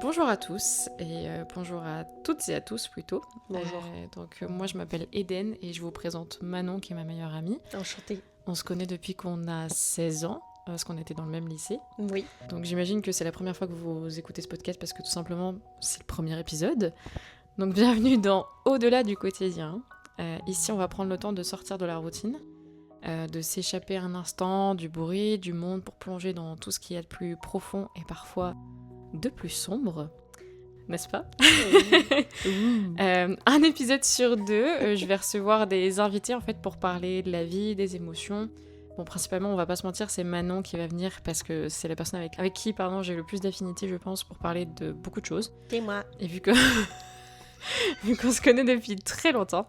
Bonjour à tous et bonjour à toutes et à tous plutôt. Bonjour. Moi je m'appelle Eden et je vous présente Manon qui est ma meilleure amie. Enchantée. On se connaît depuis qu'on a 16 ans parce qu'on était dans le même lycée. Oui. Donc j'imagine que c'est la première fois que vous écoutez ce podcast parce que tout simplement c'est le premier épisode. Donc bienvenue dans Au-delà du quotidien. Ici on va prendre le temps de sortir de la routine, de s'échapper un instant du bruit, du monde pour plonger dans tout ce qu'il y a de plus profond et parfois de plus sombre. N'est-ce pas? Un épisode sur deux, je vais recevoir des invités en fait pour parler de la vie, des émotions. Bon, principalement, on va pas se mentir, c'est Manon qui va venir parce que c'est la personne avec qui j'ai le plus d'affinité, je pense, pour parler de beaucoup de choses. C'est moi. Et vu qu'on se connaît depuis très longtemps,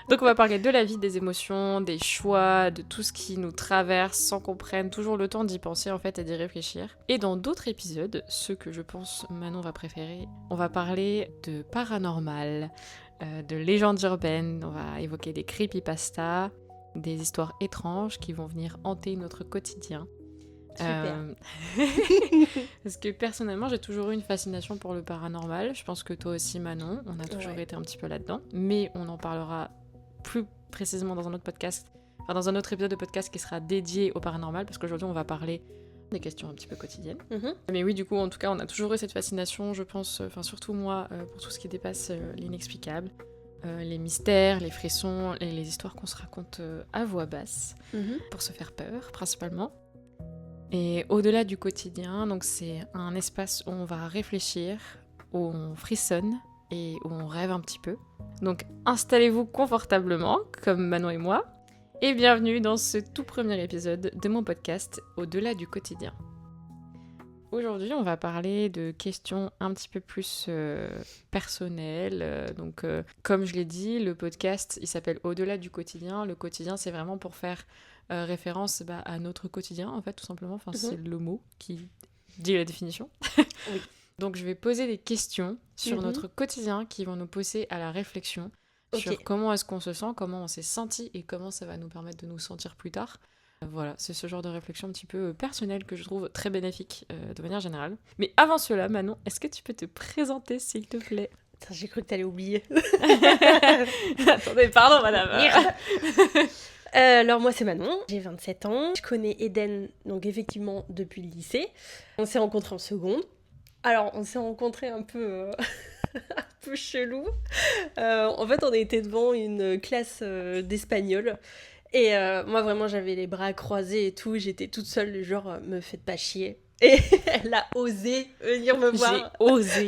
donc on va parler de la vie, des émotions, des choix, de tout ce qui nous traverse sans qu'on prenne toujours le temps d'y penser en fait et d'y réfléchir. Et dans d'autres épisodes, ceux que je pense Manon va préférer, on va parler de paranormal, de légendes urbaines, on va évoquer des creepypastas, des histoires étranges qui vont venir hanter notre quotidien. Super. Parce que personnellement, j'ai toujours eu une fascination pour le paranormal. Je pense que toi aussi, Manon, on a toujours été un petit peu là-dedans. Mais on en parlera plus précisément dans un autre podcast, enfin dans un autre épisode de podcast qui sera dédié au paranormal, parce qu'aujourd'hui, on va parler des questions un petit peu quotidiennes. Mais oui, du coup, en tout cas, on a toujours eu cette fascination, je pense, enfin surtout moi, pour tout ce qui dépasse l'inexplicable. Les mystères, les frissons et les histoires qu'on se raconte à voix basse, pour se faire peur, principalement. Et au-delà du quotidien, donc c'est un espace où on va réfléchir, où on frissonne et où on rêve un petit peu. Donc installez-vous confortablement, comme Manon et moi, et bienvenue dans ce tout premier épisode de mon podcast Au-delà du quotidien. Aujourd'hui, on va parler de questions un petit peu plus personnelles. Comme je l'ai dit, le podcast, il s'appelle Au-delà du quotidien. Le quotidien, c'est vraiment pour faire référence à notre quotidien, en fait, tout simplement. Enfin, c'est le mot qui dit la définition. Oui. Donc, je vais poser des questions sur notre quotidien qui vont nous pousser à la réflexion sur comment est-ce qu'on se sent, comment on s'est senti et comment ça va nous permettre de nous sentir plus tard. Voilà, c'est ce genre de réflexion un petit peu personnelle que je trouve très bénéfique de manière générale. Mais avant cela, Manon, est-ce que tu peux te présenter, s'il te plaît? Putain, j'ai cru que t'allais oublier. Attendez, pardon, madame. Alors moi c'est Manon, j'ai 27 ans. Je connais Eden, donc effectivement, depuis le lycée. On s'est rencontrés en seconde. Alors, on s'est rencontrés un peu... un peu chelou. En fait, on était devant une classe d'espagnol. Et moi, vraiment, j'avais les bras croisés et tout. J'étais toute seule, le genre, me faites pas chier. Et elle a osé venir me voir. J'ai osé.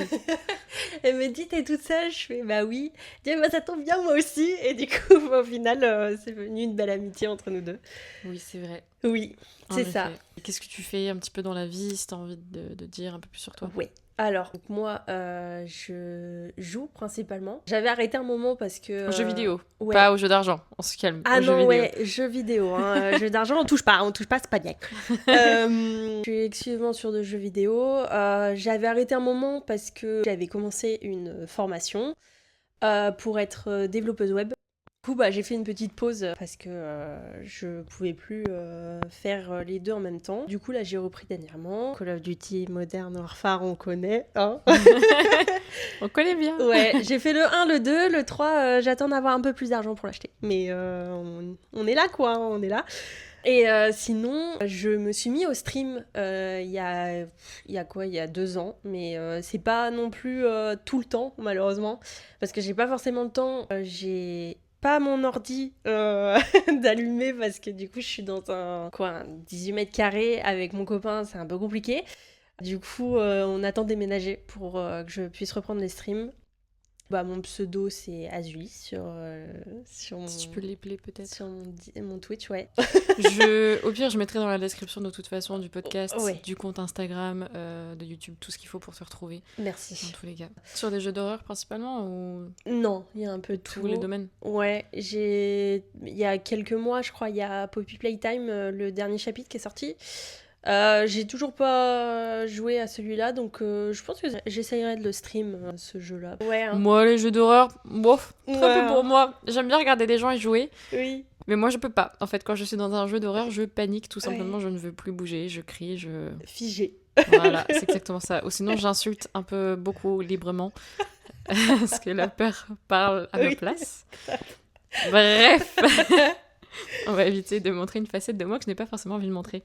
Elle me dit, t'es toute seule? Je fais, bah oui. Elle dit, bah ça tombe bien, moi aussi. Et du coup, au final, c'est devenu une belle amitié entre nous deux. Oui, c'est vrai. Oui, c'est ça. Et qu'est-ce que tu fais un petit peu dans la vie, si t'as envie de dire un peu plus sur toi? Oui. Alors, moi, je joue principalement. J'avais arrêté un moment parce que... Aux jeux vidéo, ouais. Pas aux jeux d'argent, on se calme. Ah aux non, jeux vidéo. ouais, jeux vidéo. Hein. Jeux d'argent, on touche pas, c'est pas bien. Je suis exclusivement sur de jeux vidéo. J'avais arrêté un moment parce que j'avais commencé une formation pour être développeuse web. Du coup, j'ai fait une petite pause parce que je pouvais plus faire les deux en même temps. Du coup, là, j'ai repris dernièrement. Call of Duty, Modern Warfare, on connaît. Hein. On connaît bien. Ouais, j'ai fait le 1, le 2, le 3, j'attends d'avoir un peu plus d'argent pour l'acheter. Mais on est là, quoi, on est là. Et sinon, je me suis mis au stream il y a 2 ans, mais c'est pas non plus tout le temps, malheureusement, parce que j'ai pas forcément le temps. J'ai pas mon ordi d'allumer parce que du coup, je suis dans un 18 mètres carrés avec mon copain, c'est un peu compliqué. Du coup, on attend de déménager pour que je puisse reprendre les streams. Mon pseudo, c'est Azulis sur mon... Si tu peux l'épeler peut-être. Sur mon Twitch, ouais. Au pire, je mettrai dans la description de toute façon du podcast, Ouais. du compte Instagram, de YouTube, tout ce qu'il faut pour se retrouver. Merci. Dans tous les cas. Sur des jeux d'horreur principalement ou Non, il y a un peu de tout. tous les domaines? Ouais, il y a quelques mois, je crois, il y a Poppy Playtime, le dernier chapitre qui est sorti. J'ai toujours pas joué à celui-là, donc je pense que j'essayerai de le stream, ce jeu-là. Ouais, hein. Moi, les jeux d'horreur, bof, très Ouais. peu pour moi. J'aime bien regarder des gens y jouer, Oui. mais moi je peux pas. En fait, quand je suis dans un jeu d'horreur, je panique tout simplement, Ouais. je ne veux plus bouger, je crie, Figé. Voilà, c'est exactement ça. Ou sinon, j'insulte un peu beaucoup librement. Parce que la peur parle à ma place. Bref. On va éviter de montrer une facette de moi que je n'ai pas forcément envie de montrer.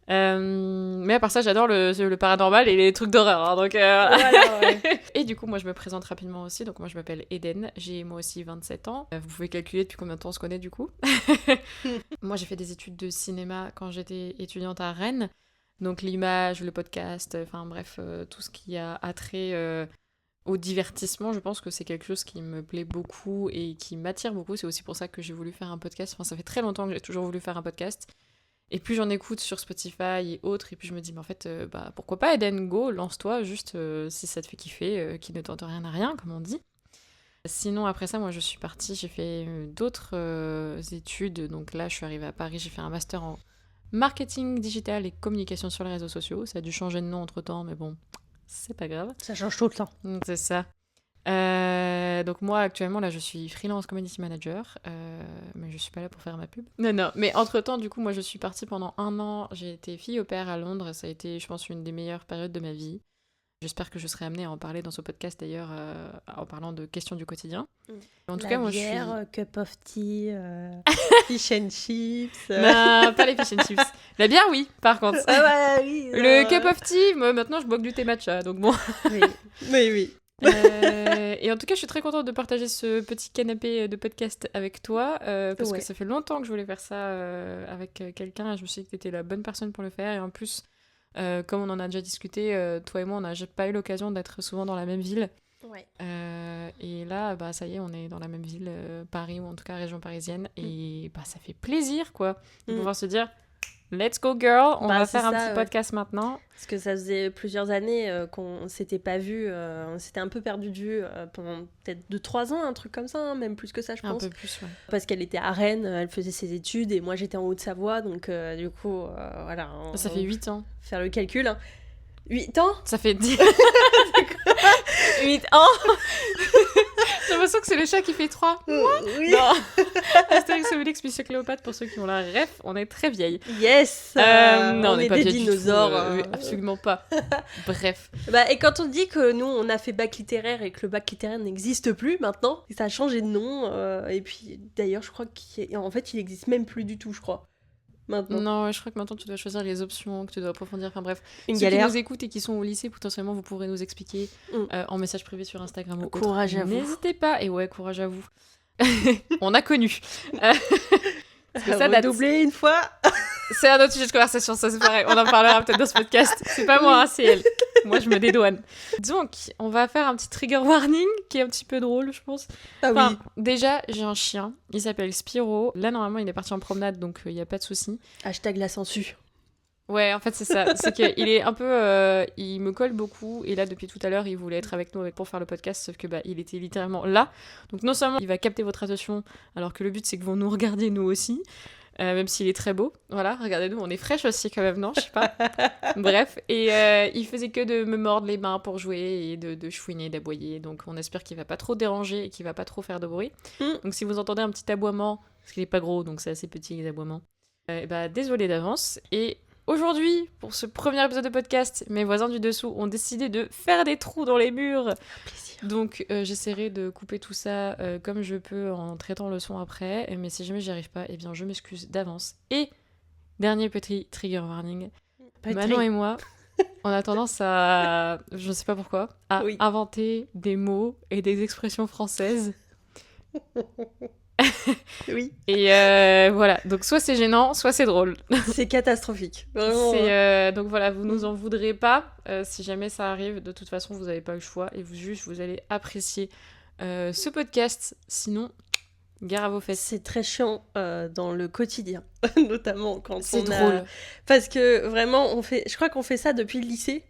Mais à part ça, j'adore le paranormal et les trucs d'horreur. Hein, donc, Voilà, ouais. Et du coup, moi, je me présente rapidement aussi. Donc, moi, je m'appelle Eden. J'ai moi aussi 27 ans. Vous pouvez calculer depuis combien de temps on se connaît, du coup. Moi, j'ai fait des études de cinéma quand j'étais étudiante à Rennes. Donc, l'image, le podcast, enfin bref, tout ce qui a attrait au divertissement, je pense que c'est quelque chose qui me plaît beaucoup et qui m'attire beaucoup. C'est aussi pour ça que j'ai voulu faire un podcast. Enfin, ça fait très longtemps que j'ai toujours voulu faire un podcast. Et plus j'en écoute sur Spotify et autres, et puis je me dis, mais en fait, pourquoi pas Eden, go, lance-toi, juste si ça te fait kiffer, qui ne tente rien à rien, comme on dit. Sinon, après ça, moi, je suis partie, j'ai fait d'autres études. Donc là, je suis arrivée à Paris, j'ai fait un master en marketing digital et communication sur les réseaux sociaux. Ça a dû changer de nom entre-temps, mais bon, c'est pas grave. Ça change tout le temps. C'est ça. Donc moi actuellement là je suis freelance community manager, mais je suis pas là pour faire ma pub. Non, mais entre temps du coup moi je suis partie pendant 1 an, j'ai été fille au pair à Londres, ça a été je pense une des meilleures périodes de ma vie. J'espère que je serai amenée à en parler dans ce podcast d'ailleurs, en parlant de questions du quotidien. En tout cas moi bière, je suis... cup of tea, fish and chips. Non, pas les fish and chips. La bière oui par contre. Ah ouais, oui. Le cup of tea, moi maintenant je bois que du thé matcha, donc bon. Oui. Et en tout cas, je suis très contente de partager ce petit canapé de podcast avec toi, parce que ça fait longtemps que je voulais faire ça avec quelqu'un, et je me suis dit que tu étais la bonne personne pour le faire. Et en plus, comme on en a déjà discuté, toi et moi, on n'a pas eu l'occasion d'être souvent dans la même ville. Ouais. Et là, bah, ça y est, on est dans la même ville, Paris, ou en tout cas région parisienne, et bah, ça fait plaisir, quoi, de pouvoir se dire... Let's go girl, on va faire un petit podcast maintenant. Parce que ça faisait plusieurs années qu'on s'était pas vu, on s'était un peu perdu de vue pendant peut-être 2-3 ans, un truc comme ça, hein, même plus que ça je pense. Un peu plus, ouais. Parce qu'elle était à Rennes, elle faisait ses études et moi j'étais en Haute-Savoie, donc du coup, voilà. Ça fait 8 ans. Faire le calcul. Hein. 8 ans. Ça fait 10... 8 ans. J'ai l'impression que c'est le chat qui fait 3. Oui. Non. Astérix, Obélix, Monsieur Cléopâtre, pour ceux qui ont la ref, on est très vieilles. Yes. Non, on est pas des vieilles dinosaures. du tout, absolument pas. Bref. Bah, et quand on dit que nous, on a fait bac littéraire et que le bac littéraire n'existe plus maintenant, ça a changé de nom. Et puis, d'ailleurs, je crois qu'en fait, il n'existe même plus du tout, je crois. Maintenant. Non, je crois que maintenant tu dois choisir les options, que tu dois approfondir, enfin bref. Une Ceux galère. qui nous écoutent et qui sont au lycée, potentiellement, vous pourrez nous expliquer en message privé sur Instagram ou autre. Courage à vous. N'hésitez pas, et ouais, courage à vous. On a connu. Parce que ça date. Doubler une fois. C'est un autre sujet de conversation, ça c'est pareil. On en parlera peut-être dans ce podcast. C'est pas moi, hein, c'est elle. Moi, je me dédouane. Donc, on va faire un petit trigger warning qui est un petit peu drôle, je pense. Ah oui. Déjà, j'ai un chien. Il s'appelle Spiro. Là, normalement, il est parti en promenade, donc il n'y a pas de souci. Hashtag la censure. Ouais, en fait, c'est ça. C'est qu'il est un peu... il me colle beaucoup. Et là, depuis tout à l'heure, il voulait être avec nous pour faire le podcast. Sauf que il était littéralement là. Donc, non seulement il va capter votre attention, alors que le but, c'est que vous nous regardiez, nous aussi. Même s'il est très beau. Voilà, regardez-nous, on est fraîche aussi quand même, non? Je sais pas. Bref, et il faisait que de me mordre les mains pour jouer et de chouiner, d'aboyer. Donc on espère qu'il va pas trop déranger et qu'il va pas trop faire de bruit. Donc si vous entendez un petit aboiement, parce qu'il est pas gros, donc c'est assez petit les aboiements, désolé d'avance. Et aujourd'hui, pour ce premier épisode de podcast, mes voisins du dessous ont décidé de faire des trous dans les murs. Plaisir. Donc j'essaierai de couper tout ça comme je peux en traitant le son après, mais si jamais j'y arrive pas, eh bien je m'excuse d'avance. Et dernier petit trigger warning, Manon et moi, on a tendance à, je ne sais pas pourquoi, à inventer des mots et des expressions françaises. Oui. Et voilà, donc soit c'est gênant, soit c'est drôle. C'est catastrophique. Vraiment. Donc voilà, vous nous en voudrez pas. Si jamais ça arrive, de toute façon, vous n'avez pas le choix. Et vous allez apprécier ce podcast. Sinon, gare à vos fesses. C'est très chiant dans le quotidien, notamment quand c'est drôle. Parce que vraiment, je crois qu'on fait ça depuis le lycée.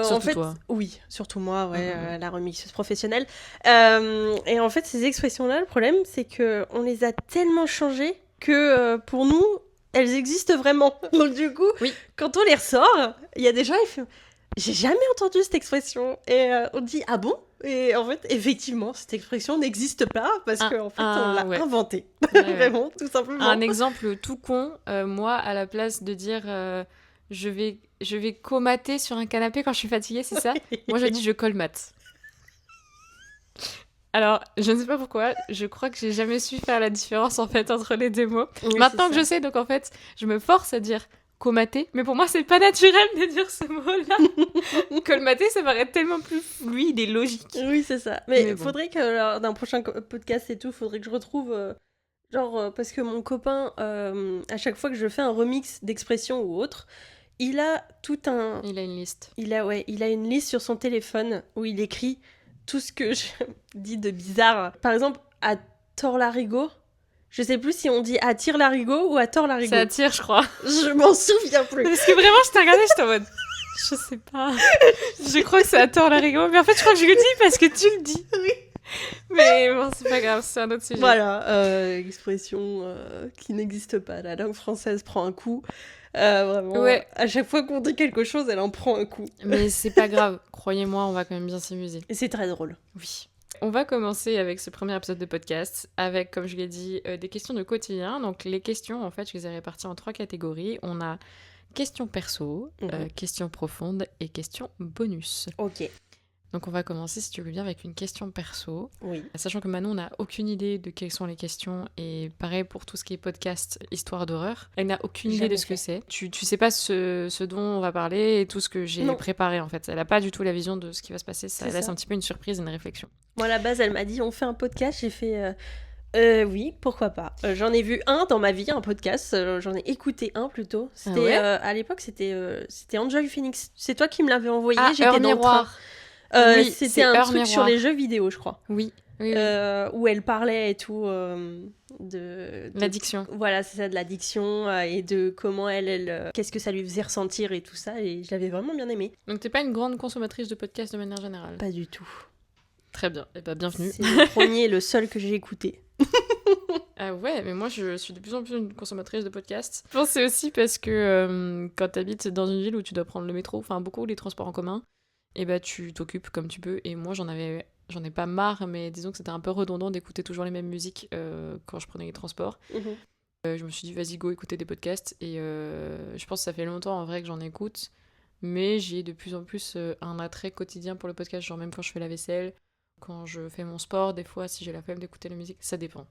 Surtout en fait, toi. Oui, surtout moi, ouais, la remixeuse professionnelle. Et en fait, ces expressions-là, le problème, c'est qu'on les a tellement changées que pour nous, elles existent vraiment. Donc du coup, quand on les ressort, il y a des gens qui font « J'ai jamais entendu cette expression !» Et on dit « Ah bon ?» Et en fait, effectivement, cette expression n'existe pas parce qu'en fait, on l'a inventée. Vraiment, tout simplement. Un exemple tout con, moi, à la place de dire... je vais comater sur un canapé quand je suis fatiguée, c'est ça? Moi, je dis je colmate. Alors, je ne sais pas pourquoi, je crois que j'ai jamais su faire la différence en fait entre les deux mots. Oui, Maintenant c'est que ça. je sais, donc en fait, je me force à dire comater, mais pour moi, c'est pas naturel de dire ce mot-là. Colmater, ça paraît tellement plus fluide et logique. Oui, c'est ça. Mais Mais bon. faudrait que, lors d'un prochain podcast et tout, faudrait que je retrouve. Parce que mon copain, à chaque fois que je fais un remix d'expression ou autre, il a tout un. Il a une liste. Il a une liste sur son téléphone où il écrit tout ce que je dis de bizarre. Par exemple, à Tort-Larigot, je sais plus si on dit à Tire-Larigot ou à Tort-Larigot. Ça attire, je crois. Je m'en souviens plus. Parce que vraiment, je t'ai regardé, j'étais en mode. Je sais pas. Je crois que c'est à Tort-Larigot, mais en fait, je crois que je le dis parce que tu le dis. Oui. Mais bon, c'est pas grave, c'est un autre sujet. Voilà, expression qui n'existe pas. La langue française prend un coup. Vraiment, Ouais. à chaque fois qu'on dit quelque chose, elle en prend un coup. Mais c'est pas grave, croyez-moi, on va quand même bien s'amuser. Et c'est très drôle. Oui. On va commencer avec ce premier épisode de podcast, avec, comme je l'ai dit, des questions de quotidien. Donc les questions, en fait, je les ai réparties en 3 catégories. On a questions perso, questions profondes et questions bonus. Ok. Donc on va commencer, si tu veux bien, avec une question perso. Oui. Sachant que Manon n'a aucune idée de quelles sont les questions, et pareil pour tout ce qui est podcast, histoire d'horreur, elle n'a aucune idée Jamais de ce que c'est. Tu sais pas ce dont on va parler et tout ce que j'ai Non. préparé en fait. Elle n'a pas du tout la vision de ce qui va se passer, ça C'est laisse ça. un petit peu une surprise, une réflexion. Moi, à la base, elle m'a dit on fait un podcast. J'ai fait oui, pourquoi pas. J'en ai vu un dans ma vie, un podcast. J'en ai écouté un plutôt. C'était ouais à l'époque, c'était Enjoy Phoenix. C'est toi qui me l'avais envoyé. Ah, J'étais Heure dans le train. Miroir. Oui, c'est c'était un Heure truc sur Miroir. les jeux vidéo, je crois. Oui, oui, oui. Où elle parlait et tout de L'addiction. Voilà, c'est ça, de l'addiction et de comment elle qu'est-ce que ça lui faisait ressentir et tout ça. Et je l'avais vraiment bien aimé. Donc t'es pas une grande consommatrice de podcasts de manière générale? Pas du tout. Très bien, et bah bienvenue. C'est le premier, le seul que j'ai écouté. Ah ouais, mais moi je suis de plus en plus une consommatrice de podcasts. Je pense que c'est aussi parce que quand t'habites dans une ville où tu dois prendre le métro, enfin beaucoup les transports en commun, et bah tu t'occupes comme tu peux. Et moi j'en ai pas marre, mais disons que c'était un peu redondant d'écouter toujours les mêmes musiques quand je prenais les transports. Je me suis dit vas-y go écouter des podcasts, et je pense que ça fait longtemps en vrai que j'en écoute, mais j'ai de plus en plus un attrait quotidien pour le podcast, genre même quand je fais la vaisselle, quand je fais mon sport, des fois si j'ai la flemme d'écouter la musique, ça dépend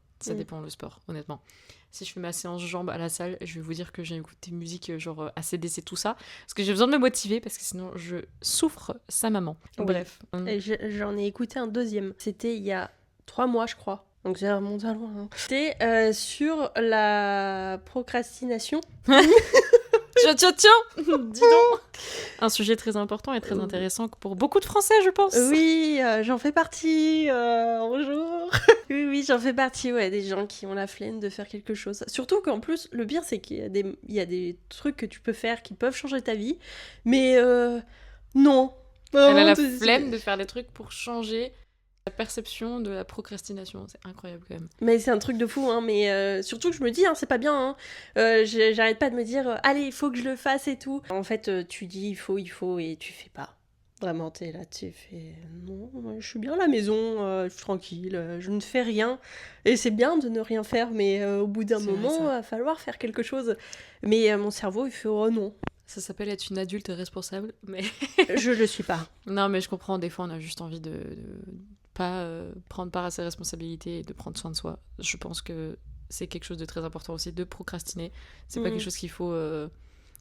le sport honnêtement. Si je fais ma séance jambes à la salle, je vais vous dire que j'ai écouté musique genre ACDC tout ça, parce que j'ai besoin de me motiver, parce que sinon je souffre sa maman. Oui. Bref. Et j'en ai écouté un deuxième. C'était il y a 3 mois, je crois. Donc ça remonte à loin. Hein. C'était sur la procrastination. Tiens, dis donc. Un sujet très important et très intéressant pour beaucoup de Français, je pense. Oui, j'en fais partie. Bonjour. oui, j'en fais partie, ouais, des gens qui ont la flemme de faire quelque chose. Surtout qu'en plus, le pire, c'est qu'il y a des trucs que tu peux faire qui peuvent changer ta vie, mais non. Elle a la Vraiment, flemme de faire des trucs pour changer la perception de la procrastination. C'est incroyable quand même. Mais c'est un truc de fou, hein, mais surtout que je me dis, hein, c'est pas bien, hein. J'arrête pas de me dire, allez, il faut que je le fasse et tout. En fait, tu dis, il faut, et tu fais pas. Vraiment, t'es là, tu fais, non, je suis bien à la maison, je suis tranquille, je ne fais rien. Et c'est bien de ne rien faire, mais au bout d'un C'est moment, vrai, il ça. va falloir faire quelque chose. Mais mon cerveau, il fait, oh non, Ça s'appelle être une adulte responsable, mais... je le suis pas. Non, mais je comprends, des fois on a juste envie de pas prendre part à ses responsabilités et de prendre soin de soi. Je pense que c'est quelque chose de très important aussi, de procrastiner. C'est pas quelque chose qu'il faut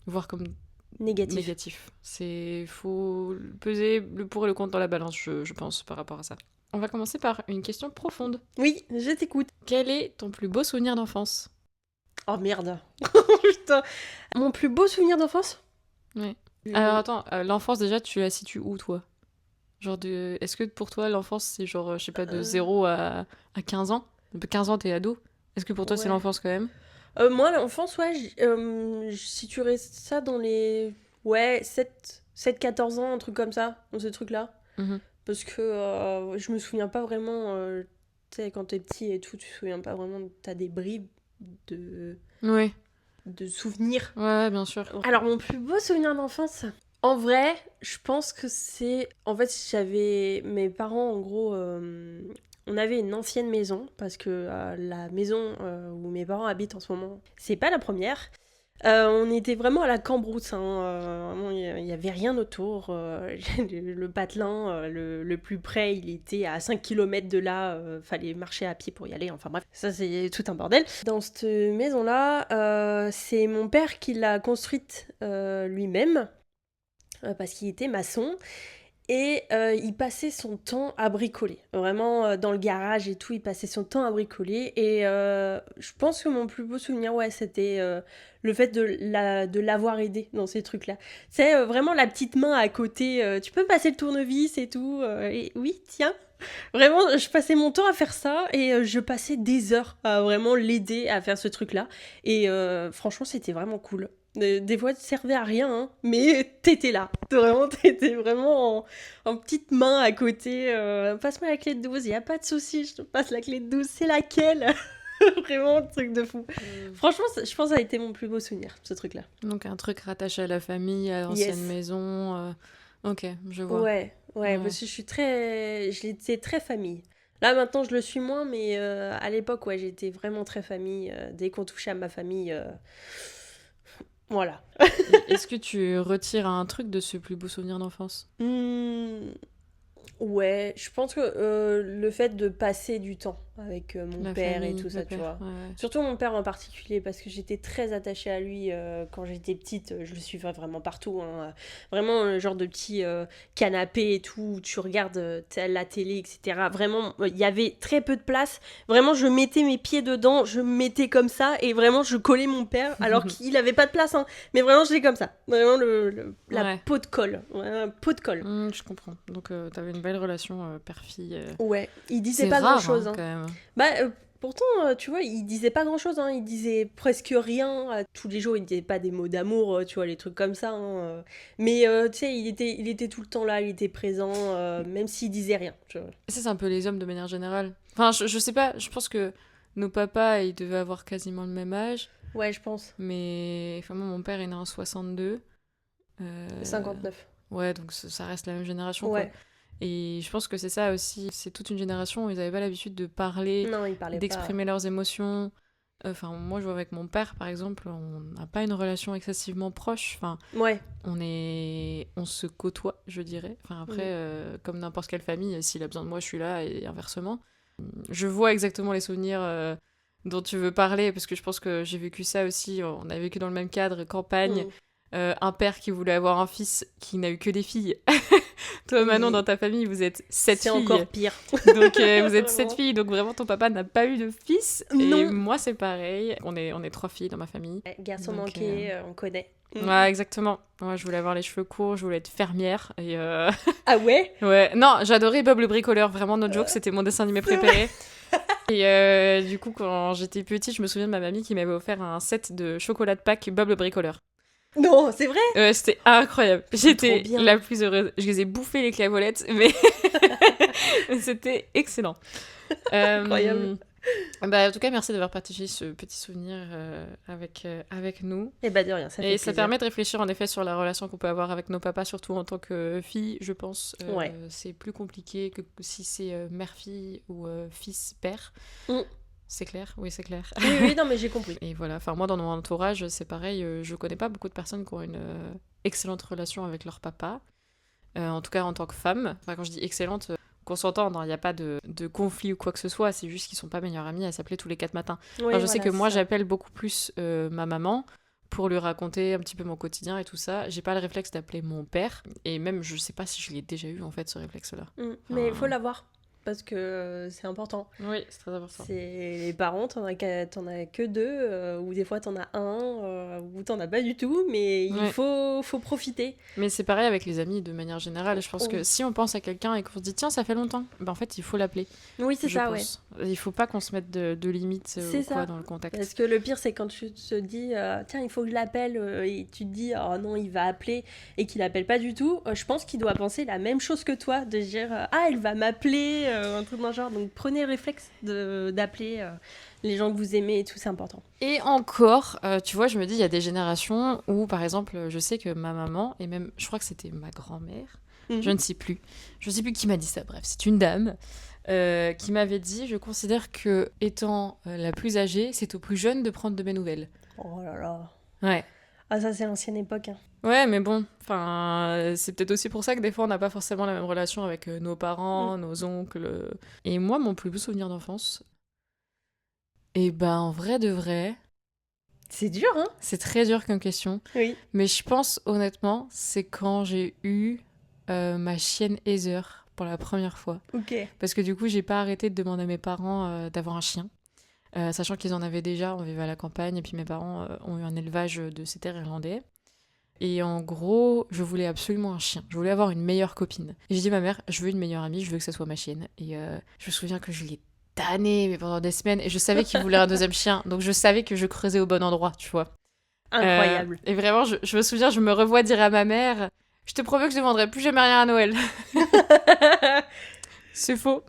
voir comme négatif. C'est faut peser le pour et le contre dans la balance, je pense, par rapport à ça. On va commencer par une question profonde. Oui, je t'écoute. Quel est ton plus beau souvenir d'enfance? Oh merde. Putain. Mon plus beau souvenir d'enfance? Ouais. Alors attends, l'enfance déjà, tu la situes où toi? Genre est-ce que pour toi l'enfance c'est genre, je sais pas, de 0 à 15 ans? De 15 ans t'es ado? Est-ce que pour toi c'est Ouais. l'enfance quand même? Moi, l'enfance, ouais, je situerais ça dans les 7-14 ans, un truc comme ça, dans ce truc-là. Mhm. Parce que je me souviens pas vraiment, tu sais, quand t'es petit et tout, tu te souviens pas vraiment, t'as des bribes Ouais, de souvenirs. ouais, bien sûr. Alors, mon plus beau souvenir d'enfance, en vrai, je pense que c'est... En fait, j'avais mes parents, en gros... On avait une ancienne maison, parce que la maison où mes parents habitent en ce moment, c'est pas la première. On était vraiment à la cambrousse, hein, vraiment, il n'y avait rien autour. Le patelin, le plus près, il était à 5 km de là. Fallait marcher à pied pour y aller. Enfin bref, ça c'est tout un bordel. Dans cette maison-là, c'est mon père qui l'a construite lui-même, parce qu'il était maçon. Et il passait son temps à bricoler. Vraiment, dans le garage et tout, il passait son temps à bricoler. Et je pense que mon plus beau souvenir, ouais, c'était le fait de l'avoir aidé dans ces trucs-là. C'est vraiment la petite main à côté. Tu peux passer le tournevis et tout. Et oui, tiens. Vraiment, je passais mon temps à faire ça et je passais des heures à vraiment l'aider à faire ce truc-là. Et franchement, c'était vraiment cool. Des fois, tu servais à rien, hein, mais t'étais là. T'étais vraiment en petite main à côté. Passe-moi la clé de 12, il n'y a pas de souci, je te passe la clé de 12, c'est laquelle? Vraiment, truc de fou. Franchement, je pense que ça a été mon plus beau souvenir, ce truc-là. Donc un truc rattaché à la famille, à l'ancienne maison. Ok, je vois. Ouais, parce que je l'étais très famille. Là, maintenant, je le suis moins, mais à l'époque, ouais, j'étais vraiment très famille. Dès qu'on touchait à ma famille, voilà. Est-ce que tu retires un truc de ce plus beau souvenir d'enfance? Ouais, je pense que le fait de passer du temps avec mon La père famille, et tout ça, le tu père, vois. ouais. Surtout mon père en particulier, parce que j'étais très attachée à lui quand j'étais petite. Je le suivais vraiment partout, hein. Vraiment, un genre de petit canapé et tout, où tu regardes la télé, etc. Vraiment, il y avait très peu de place. Vraiment, je mettais mes pieds dedans, je me mettais comme ça, et vraiment, je collais mon père, alors qu'il avait pas de place, hein. Mais vraiment, j'étais comme ça. Vraiment, la peau de colle. Ouais, un pot de colle. Je comprends. Donc, t'avais une belle relation père-fille. Ouais, il disait C'est pas rare, grand-chose, hein, hein. quand même. Bah, pourtant, tu vois, il disait pas grand-chose, hein. Il disait presque rien. Tous les jours, il disait pas des mots d'amour, tu vois, les trucs comme ça, hein. Mais, tu sais, il était tout le temps là, il était présent, même s'il disait rien, tu vois. Ça, c'est un peu les hommes de manière générale. Enfin, je sais pas, je pense que nos papas, ils devaient avoir quasiment le même âge. Ouais, je pense. Mais, enfin, moi, mon père est né en 62. 59. Ouais, donc ça reste la même génération, Ouais. quoi. Et je pense que c'est ça aussi, c'est toute une génération où ils n'avaient pas l'habitude de parler, Non, il parlait d'exprimer leurs émotions. Enfin, moi, je vois avec mon père, par exemple, on n'a pas une relation excessivement proche. Enfin, pas. Ouais. on se côtoie, je dirais. Enfin, après, comme n'importe quelle famille, s'il a besoin de moi, je suis là, et inversement. Je vois exactement les souvenirs dont tu veux parler, parce que je pense que j'ai vécu ça aussi. On a vécu dans le même cadre, campagne. Un père qui voulait avoir un fils qui n'a eu que des filles. Toi, Manon, dans ta famille, vous êtes 7 filles. C'est encore pire. Donc, vous êtes 7 filles, donc vraiment, ton papa n'a pas eu de fils. Non. Et moi, c'est pareil. On est 3 filles dans ma famille. Garçon donc, manqué, on connaît. Ouais, exactement. Moi, je voulais avoir les cheveux courts, je voulais être fermière. Et Ah ouais? Ouais, non, j'adorais Bob le bricoleur. Vraiment, no joke, c'était mon dessin animé préféré. Et du coup, quand j'étais petite, je me souviens de ma mamie qui m'avait offert un set de chocolat de Pâques Bob le bricoleur. Non, c'est vrai? C'était incroyable. J'étais Trop bien. la plus heureuse. Je les ai bouffés les clavolettes, mais c'était excellent. Incroyable. Bah, en tout cas, merci d'avoir partagé ce petit souvenir avec nous. Et bah de rien, ça fait Et ça plaisir. permet de réfléchir en effet sur la relation qu'on peut avoir avec nos papas, surtout en tant que fille, je pense. Ouais. C'est plus compliqué que si c'est mère-fille ou fils-père. C'est clair? Oui, c'est clair. Oui, non, mais j'ai compris. Et voilà, enfin moi dans mon entourage, c'est pareil, je connais pas beaucoup de personnes qui ont une excellente relation avec leur papa. En tout cas en tant que femme. Enfin quand je dis excellente, qu'on s'entende, il n'y a pas de conflit ou quoi que ce soit, c'est juste qu'ils sont pas meilleurs amis à s'appeler tous les 4 matins. Oui, Enfin, je sais que moi ça. j'appelle beaucoup plus ma maman pour lui raconter un petit peu mon quotidien et tout ça. J'ai pas le réflexe d'appeler mon père, et même je sais pas si je l'ai déjà eu en fait ce réflexe-là. Mais il faut l'avoir. Parce que c'est important. Oui, c'est très important. C'est les parents, t'en as que 2, ou des fois t'en as un, ou t'en as pas du tout, mais il faut profiter. Mais c'est pareil avec les amis de manière générale. Je pense que si on pense à quelqu'un et qu'on se dit tiens, ça fait longtemps, ben en fait il faut l'appeler. Oui, c'est ça, pense. Ouais. Il faut pas qu'on se mette de limites ou quoi dans le contact. Parce que le pire, c'est quand tu te dis tiens, il faut que je l'appelle, et tu te dis oh non, il va appeler, et qu'il appelle pas du tout. Je pense qu'il doit penser la même chose que toi, de dire ah, elle va m'appeler. Un truc dans le genre, donc prenez le réflexe d'appeler les gens que vous aimez et tout, c'est important. Et encore, tu vois, je me dis, il y a des générations où, par exemple, je sais que ma maman, et même, je crois que c'était ma grand-mère, je ne sais plus qui m'a dit ça, bref, c'est une dame qui m'avait dit, je considère que, étant la plus âgée, c'est aux plus jeunes de prendre de mes nouvelles. Oh là là. Ouais. Ah, ça, c'est l'ancienne époque. Hein. Ouais, mais bon, enfin, c'est peut-être aussi pour ça que des fois on n'a pas forcément la même relation avec nos Mm. parents, nos oncles. Et moi, mon plus beau souvenir d'enfance, et ben en vrai de vrai, C'est dur, hein? c'est très dur comme question, Oui. mais je pense honnêtement, c'est quand j'ai eu ma chienne Heather pour la première fois. Ok. Parce que du coup, j'ai pas arrêté de demander à mes parents d'avoir un chien. Sachant qu'ils en avaient déjà, on vivait à la campagne, et puis mes parents ont eu un élevage de setter irlandais. Et en gros, je voulais absolument un chien. Je voulais avoir une meilleure copine. Et j'ai dit à ma mère, je veux une meilleure amie, je veux que ça soit ma chienne. Et je me souviens que je l'ai tanné mais pendant des semaines. Et je savais qu'il voulait un deuxième chien. Donc je savais que je creusais au bon endroit, tu vois. Incroyable. Et vraiment, je me souviens, je me revois dire à ma mère, je te promets que je ne demanderai plus jamais rien à Noël. C'est faux.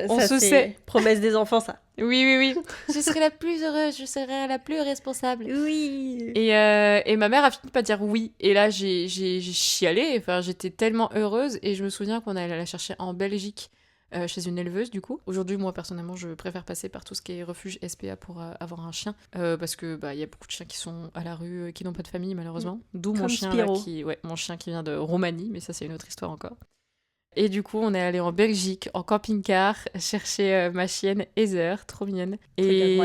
On Ça, se c'est sait. promesse des enfants, ça. Oui, oui, oui. Je serai la plus heureuse, je serai la plus responsable. Oui. Et ma mère a fini par dire oui. Et là, j'ai chialé. Enfin, j'étais tellement heureuse. Et je me souviens qu'on allait la chercher en Belgique, chez une éleveuse, du coup. Aujourd'hui, moi, personnellement, je préfère passer par tout ce qui est refuge SPA pour avoir un chien. Parce que bah, y a beaucoup de chiens qui sont à la rue, qui n'ont pas de famille, malheureusement. D'où mon Comme chien, Spiro. mon chien qui vient de Roumanie. Mais ça, c'est une autre histoire encore. Et du coup, on est allé en Belgique, en camping-car, chercher ma chienne Heather, trop mignonne. Et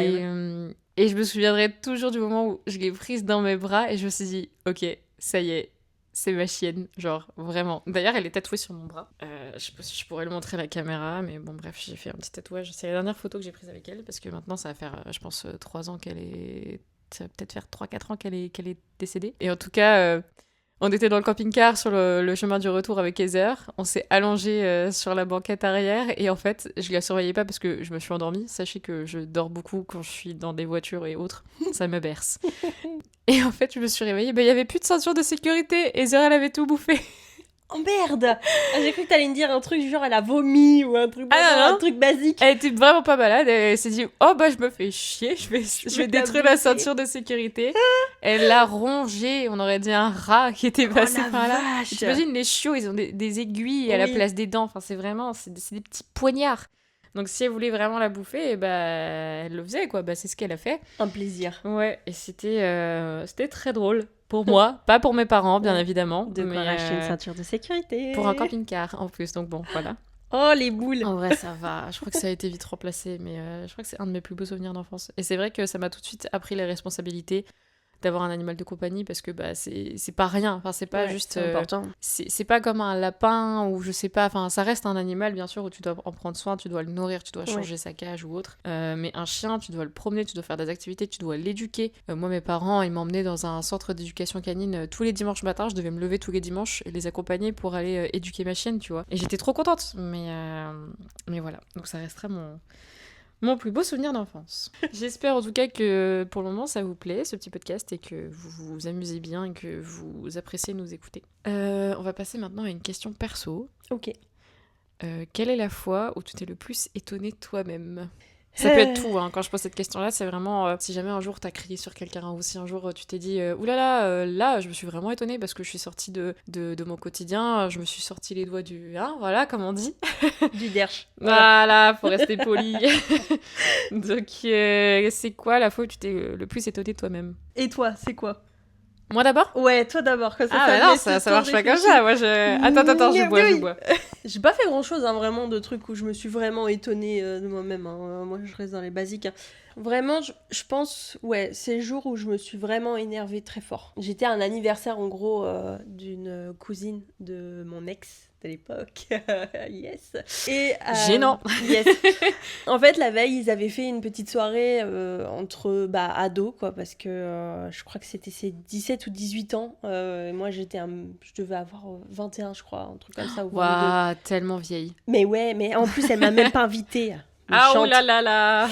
je me souviendrai toujours du moment où je l'ai prise dans mes bras et je me suis dit, ok, ça y est, c'est ma chienne, genre vraiment. D'ailleurs, elle est tatouée sur mon bras. Je sais pas si je pourrais le montrer à la caméra, mais bon, bref, j'ai fait un petit tatouage. C'est la dernière photo que j'ai prise avec elle, parce que maintenant, ça va faire, je pense, 3 ans qu'elle est... Ça va peut-être faire 3-4 ans qu'elle est décédée. Et en tout cas... On était dans le camping-car sur le chemin du retour avec Heather. On s'est allongé sur la banquette arrière et en fait, je la surveillais pas parce que je me suis endormie. Sachez que je dors beaucoup quand je suis dans des voitures et autres. Ça me berce. Et en fait, je me suis réveillée. Il y avait plus de ceinture de sécurité. Heather, elle avait tout bouffé. Oh merde. Ah, j'ai cru que t'allais me dire un truc genre elle a vomi ou un truc, Ah, non. Un truc basique. Elle était vraiment pas malade. Elle s'est dit, oh bah je me fais chier. Je vais détruire la bouffer. ceinture de sécurité. Elle l'a rongée. On aurait dit un rat qui était passé par là. Vache. T'imagines, les chiots, ils ont des aiguilles à la place des dents. Enfin, c'est vraiment, c'est des petits poignards. Donc, si elle voulait vraiment la bouffer, eh bah, elle le faisait, quoi. Bah, c'est ce qu'elle a fait. Un plaisir. Ouais, et c'était très drôle. Pour moi, pas pour mes parents, bien évidemment. De quoi racheter une ceinture de sécurité. Pour un camping-car, en plus. Donc, bon, voilà. Oh, les boules. En vrai, ça va. Je crois que ça a été vite remplacé, mais je crois que c'est un de mes plus beaux souvenirs d'enfance. Et c'est vrai que ça m'a tout de suite appris les responsabilités d'avoir un animal de compagnie parce que bah c'est pas rien, enfin c'est pas juste c'est important. C'est pas comme un lapin ou je sais pas, enfin ça reste un animal bien sûr où tu dois en prendre soin, tu dois le nourrir, tu dois changer sa cage ou autre, mais un chien tu dois le promener, tu dois faire des activités, tu dois l'éduquer. Moi mes parents ils m'emmenaient dans un centre d'éducation canine tous les dimanches matins, je devais me lever tous les dimanches et les accompagner pour aller éduquer ma chienne, tu vois, et j'étais trop contente, mais voilà, donc ça restera mon plus beau souvenir d'enfance. J'espère en tout cas que pour le moment ça vous plaît, ce petit podcast, et que vous vous amusez bien et que vous appréciez nous écouter. On va passer maintenant à une question perso. Ok. Quelle est la fois où tu t'es le plus étonné toi-même ? Ça peut être tout, hein. Quand je pose cette question-là, c'est vraiment si jamais un jour t'as crié sur quelqu'un ou si un jour tu t'es dit oulala, là je me suis vraiment étonnée parce que je suis sortie de mon quotidien, je me suis sorti les doigts du... Hein, voilà, comme on dit. Du derche. Voilà, faut rester poli. Donc c'est quoi la fois où tu t'es le plus étonnée de toi-même ? Et toi, c'est quoi ? Moi d'abord ? Ouais, toi d'abord. Comme ça, Ah ça bah non, laisse le ça temps marche de pas comme réfléchir. ça. Moi Attends, je bois. J'ai pas fait grand chose, hein, vraiment, de trucs où je me suis vraiment étonnée de moi-même. Hein. Moi, je reste dans les basiques. Hein. Vraiment, je pense, ouais, c'est le jour où je me suis vraiment énervée très fort. J'étais à un anniversaire, en gros, d'une cousine de mon ex de l'époque. Yes. Et, Gênant. Yes. En fait, la veille, ils avaient fait une petite soirée entre ados, quoi, parce que je crois que c'était ses 17 ou 18 ans. Et moi, je devais avoir 21, je crois, un truc comme ça. Waouh, tellement vieille. Mais ouais, mais en plus, elle m'a même pas invitée. Ah oh là là là.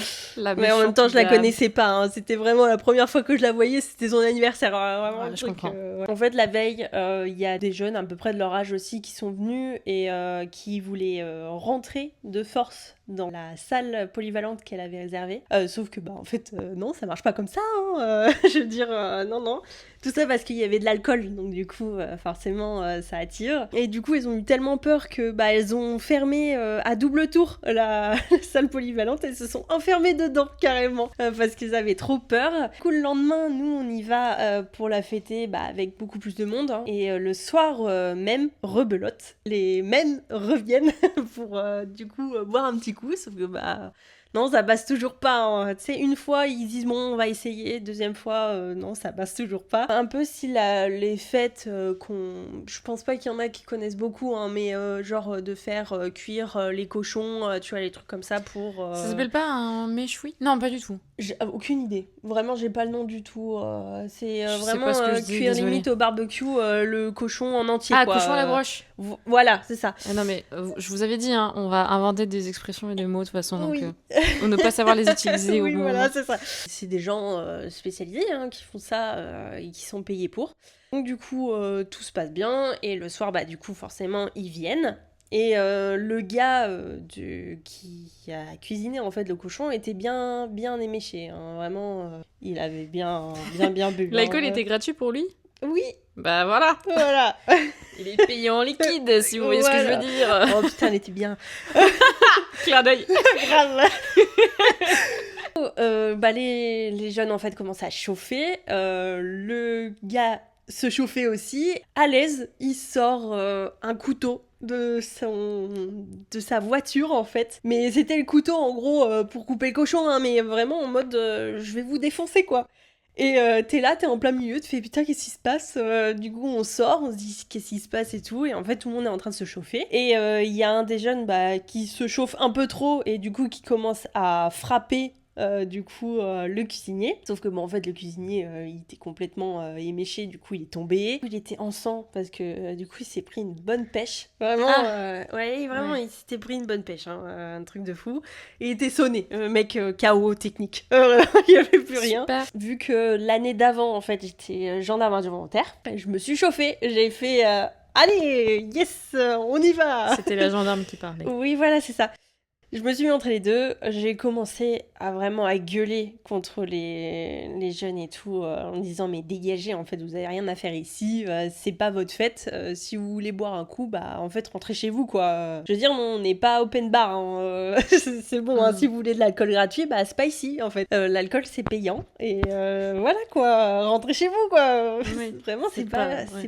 Mais en même temps, je la connaissais pas. Hein. C'était vraiment la première fois que je la voyais, c'était son anniversaire. Vraiment, je comprends. Ouais. En fait, la veille, il y a des jeunes à peu près de leur âge aussi qui sont venus et qui voulaient rentrer de force dans la salle polyvalente qu'elle avait réservée. Sauf que, en fait, non, ça marche pas comme ça. Je veux dire, non. Tout ça parce qu'il y avait de l'alcool, donc du coup, forcément, ça attire. Et du coup, elles ont eu tellement peur que elles ont fermé à double tour la salle polyvalente. Elles se sont enfermées dedans, carrément, parce qu'elles avaient trop peur. Du coup, le lendemain, nous, on y va pour la fêter avec beaucoup plus de monde. Et le soir même, rebelote. Les men reviennent pour, du coup, boire un petit coup, sauf que, non, ça passe toujours pas. Tu sais, une fois, ils disent bon, on va essayer. Deuxième fois, non, ça passe toujours pas. Un peu si les fêtes je pense pas qu'il y en a qui connaissent beaucoup, mais genre de faire cuire les cochons, tu vois, les trucs comme ça pour... Ça s'appelle pas un méchoui? Non, pas du tout. J'ai aucune idée. Vraiment, j'ai pas le nom du tout. C'est Je sais vraiment pas ce que je dis, cuire désolée. limite au barbecue le cochon en entier, Ah, quoi. cochon à la broche. Voilà, c'est ça. Ah non, mais je vous avais dit, on va inventer des expressions et des mots de toute façon, Oui. donc pour ne pas savoir les utiliser au Oui, bon voilà, moment. c'est ça. C'est des gens spécialisés qui font ça et qui sont payés pour. Donc du coup, tout se passe bien. Et le soir, du coup, forcément, ils viennent. Et le gars qui a cuisiné en fait le cochon était bien éméché. Vraiment, il avait bien bu. L'alcool était gratuit pour lui? Oui, Bah voilà. voilà. Il est payé en liquide, si vous voyez ce que je veux dire. Oh putain, elle était bien. Clin d'œil. Grave. Les jeunes en fait commencent à chauffer. Le gars se chauffait aussi. À l'aise, il sort un couteau de sa voiture en fait. Mais c'était le couteau en gros pour couper le cochon, mais vraiment en mode je vais vous défoncer quoi. Et t'es là, t'es en plein milieu, tu fais putain qu'est-ce qui se passe, du coup on sort, on se dit qu'est-ce qui se passe et tout, et en fait tout le monde est en train de se chauffer. Et il y a un des jeunes qui se chauffe un peu trop et du coup qui commence à frapper le cuisinier. Sauf que en fait le cuisinier il était complètement éméché, du coup il est tombé. Il était en sang parce que du coup il s'est pris une bonne pêche. Vraiment, vraiment il s'était pris une bonne pêche, un truc de fou. Et il était sonné, mec KO technique. Il n'y avait plus rien. Super. Vu que l'année d'avant en fait j'étais gendarme volontaire, je me suis chauffée. J'ai fait allez, yes, on y va. C'était la gendarme qui parlait. Oui, voilà, c'est ça. Je me suis mis entre les deux, j'ai commencé à vraiment à gueuler contre les jeunes et tout, en disant mais dégagez, en fait vous avez rien à faire ici, c'est pas votre fête, si vous voulez boire un coup, en fait rentrez chez vous quoi. Je veux dire, on n'est pas open bar, c'est bon, si vous voulez de l'alcool gratuit, c'est pas ici en fait. L'alcool c'est payant, et voilà quoi, rentrez chez vous quoi. Oui, Vraiment c'est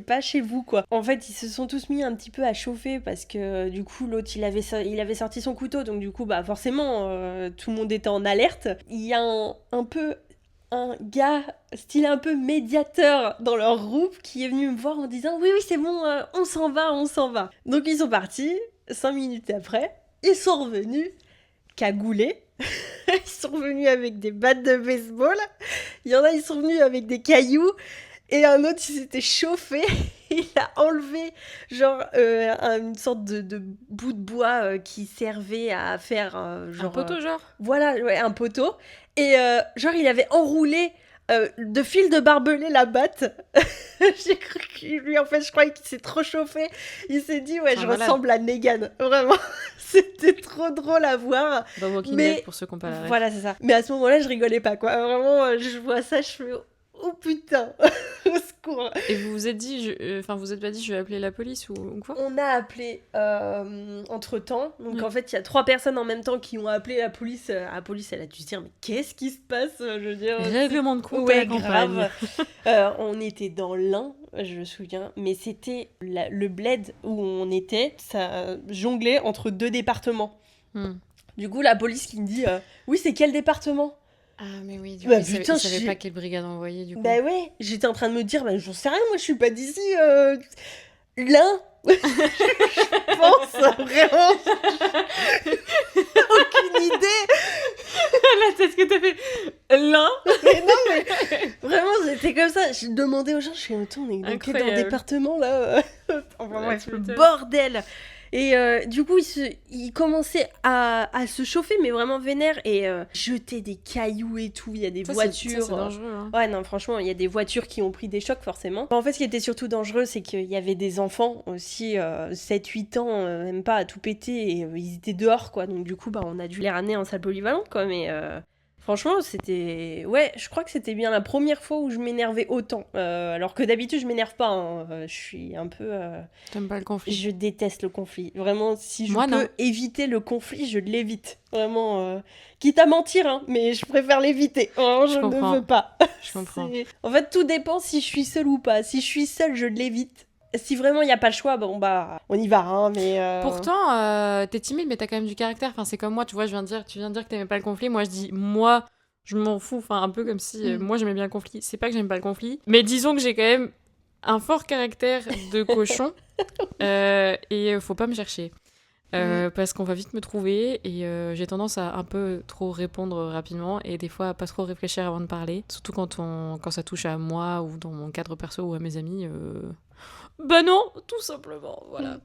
pas chez vous quoi. En fait ils se sont tous mis un petit peu à chauffer parce que du coup l'autre il avait sorti son couteau, donc du coup forcément tout le monde était en alerte. Il y a un peu un gars style un peu médiateur dans leur groupe qui est venu me voir en disant oui c'est bon, on s'en va. Donc ils sont partis, 5 minutes après ils sont revenus cagoulés. Ils sont revenus avec des battes de baseball, il y en a ils sont venus avec des cailloux. Et un autre, il s'était chauffé, il a enlevé genre une sorte de bout de bois qui servait à faire genre... Un poteau genre Voilà, ouais, un poteau. Et genre, il avait enroulé de fil de barbelé la batte. J'ai cru que lui, en fait, je croyais qu'il s'est trop chauffé. Il s'est dit, je ressemble à Negan. Vraiment, c'était trop drôle à voir. Dans Walking Dead, pour ceux qui n'ont pas la ref. Voilà, c'est ça. Mais à ce moment-là, je rigolais pas, quoi. Vraiment, je vois ça, je fais... Oh putain, au secours. Et vous vous êtes dit, vous êtes pas dit je vais appeler la police ou quoi? On a appelé entre temps, donc en fait il y a 3 personnes en même temps qui ont appelé la police. La police elle a dû se dire mais qu'est-ce qui se passe, je veux dire. Règlement de compte ouais, à la campagne. Grave. On était dans l'Ain, je me souviens, mais c'était le bled où on était, ça jonglait entre 2 départements. Du coup la police qui me dit oui c'est quel département? Ah mais oui, du coup, ils savaient pas quelle brigade envoyer du coup. Bah ouais, j'étais en train de me dire, j'en sais rien, moi je suis pas d'ici, l'Ain. Je pense, vraiment. Aucune idée. La tête que t'as fait, l'Ain. Mais non mais, vraiment j'étais comme ça, j'ai demandé aux gens, je suis on est dans quel département là. Enfin bref, le bordel. Et du coup, il commençait à se chauffer, mais vraiment vénère, et jeter des cailloux et tout. Il y a des voitures. C'est dangereux. Hein. Ouais, non, franchement, il y a des voitures qui ont pris des chocs, forcément. En fait, ce qui était surtout dangereux, c'est qu'il y avait des enfants aussi, 7-8 ans, même pas, à tout péter, et ils étaient dehors, quoi. Donc, du coup, bah, on a dû les ramener en salle polyvalente, quoi. Mais franchement, c'était... Ouais, je crois que c'était bien la première fois où je m'énervais autant. Alors que d'habitude, je m'énerve pas. Hein. Je suis un peu... T'aimes pas le conflit? Je déteste le conflit. Vraiment, si je Moi, peux non. éviter le conflit, je l'évite. Vraiment, quitte à mentir, hein, mais je préfère l'éviter. Oh, je ne veux pas. Je comprends. En fait, tout dépend si je suis seule ou pas. Si je suis seule, je l'évite. Si vraiment il n'y a pas le choix, bon bah, on y va, hein, mais... Pourtant, t'es timide, mais t'as quand même du caractère. Enfin, c'est comme moi, tu vois, tu viens de dire que t'aimais pas le conflit. Moi, je dis, moi, je m'en fous. Enfin, un peu comme si moi, j'aimais bien le conflit. C'est pas que j'aime pas le conflit, mais disons que j'ai quand même un fort caractère de cochon. Et faut pas me chercher. Parce qu'on va vite me trouver et j'ai tendance à un peu trop répondre rapidement et des fois à pas trop réfléchir avant de parler. Surtout quand ça touche à moi ou dans mon cadre perso ou à mes amis. Bah non, tout simplement, voilà.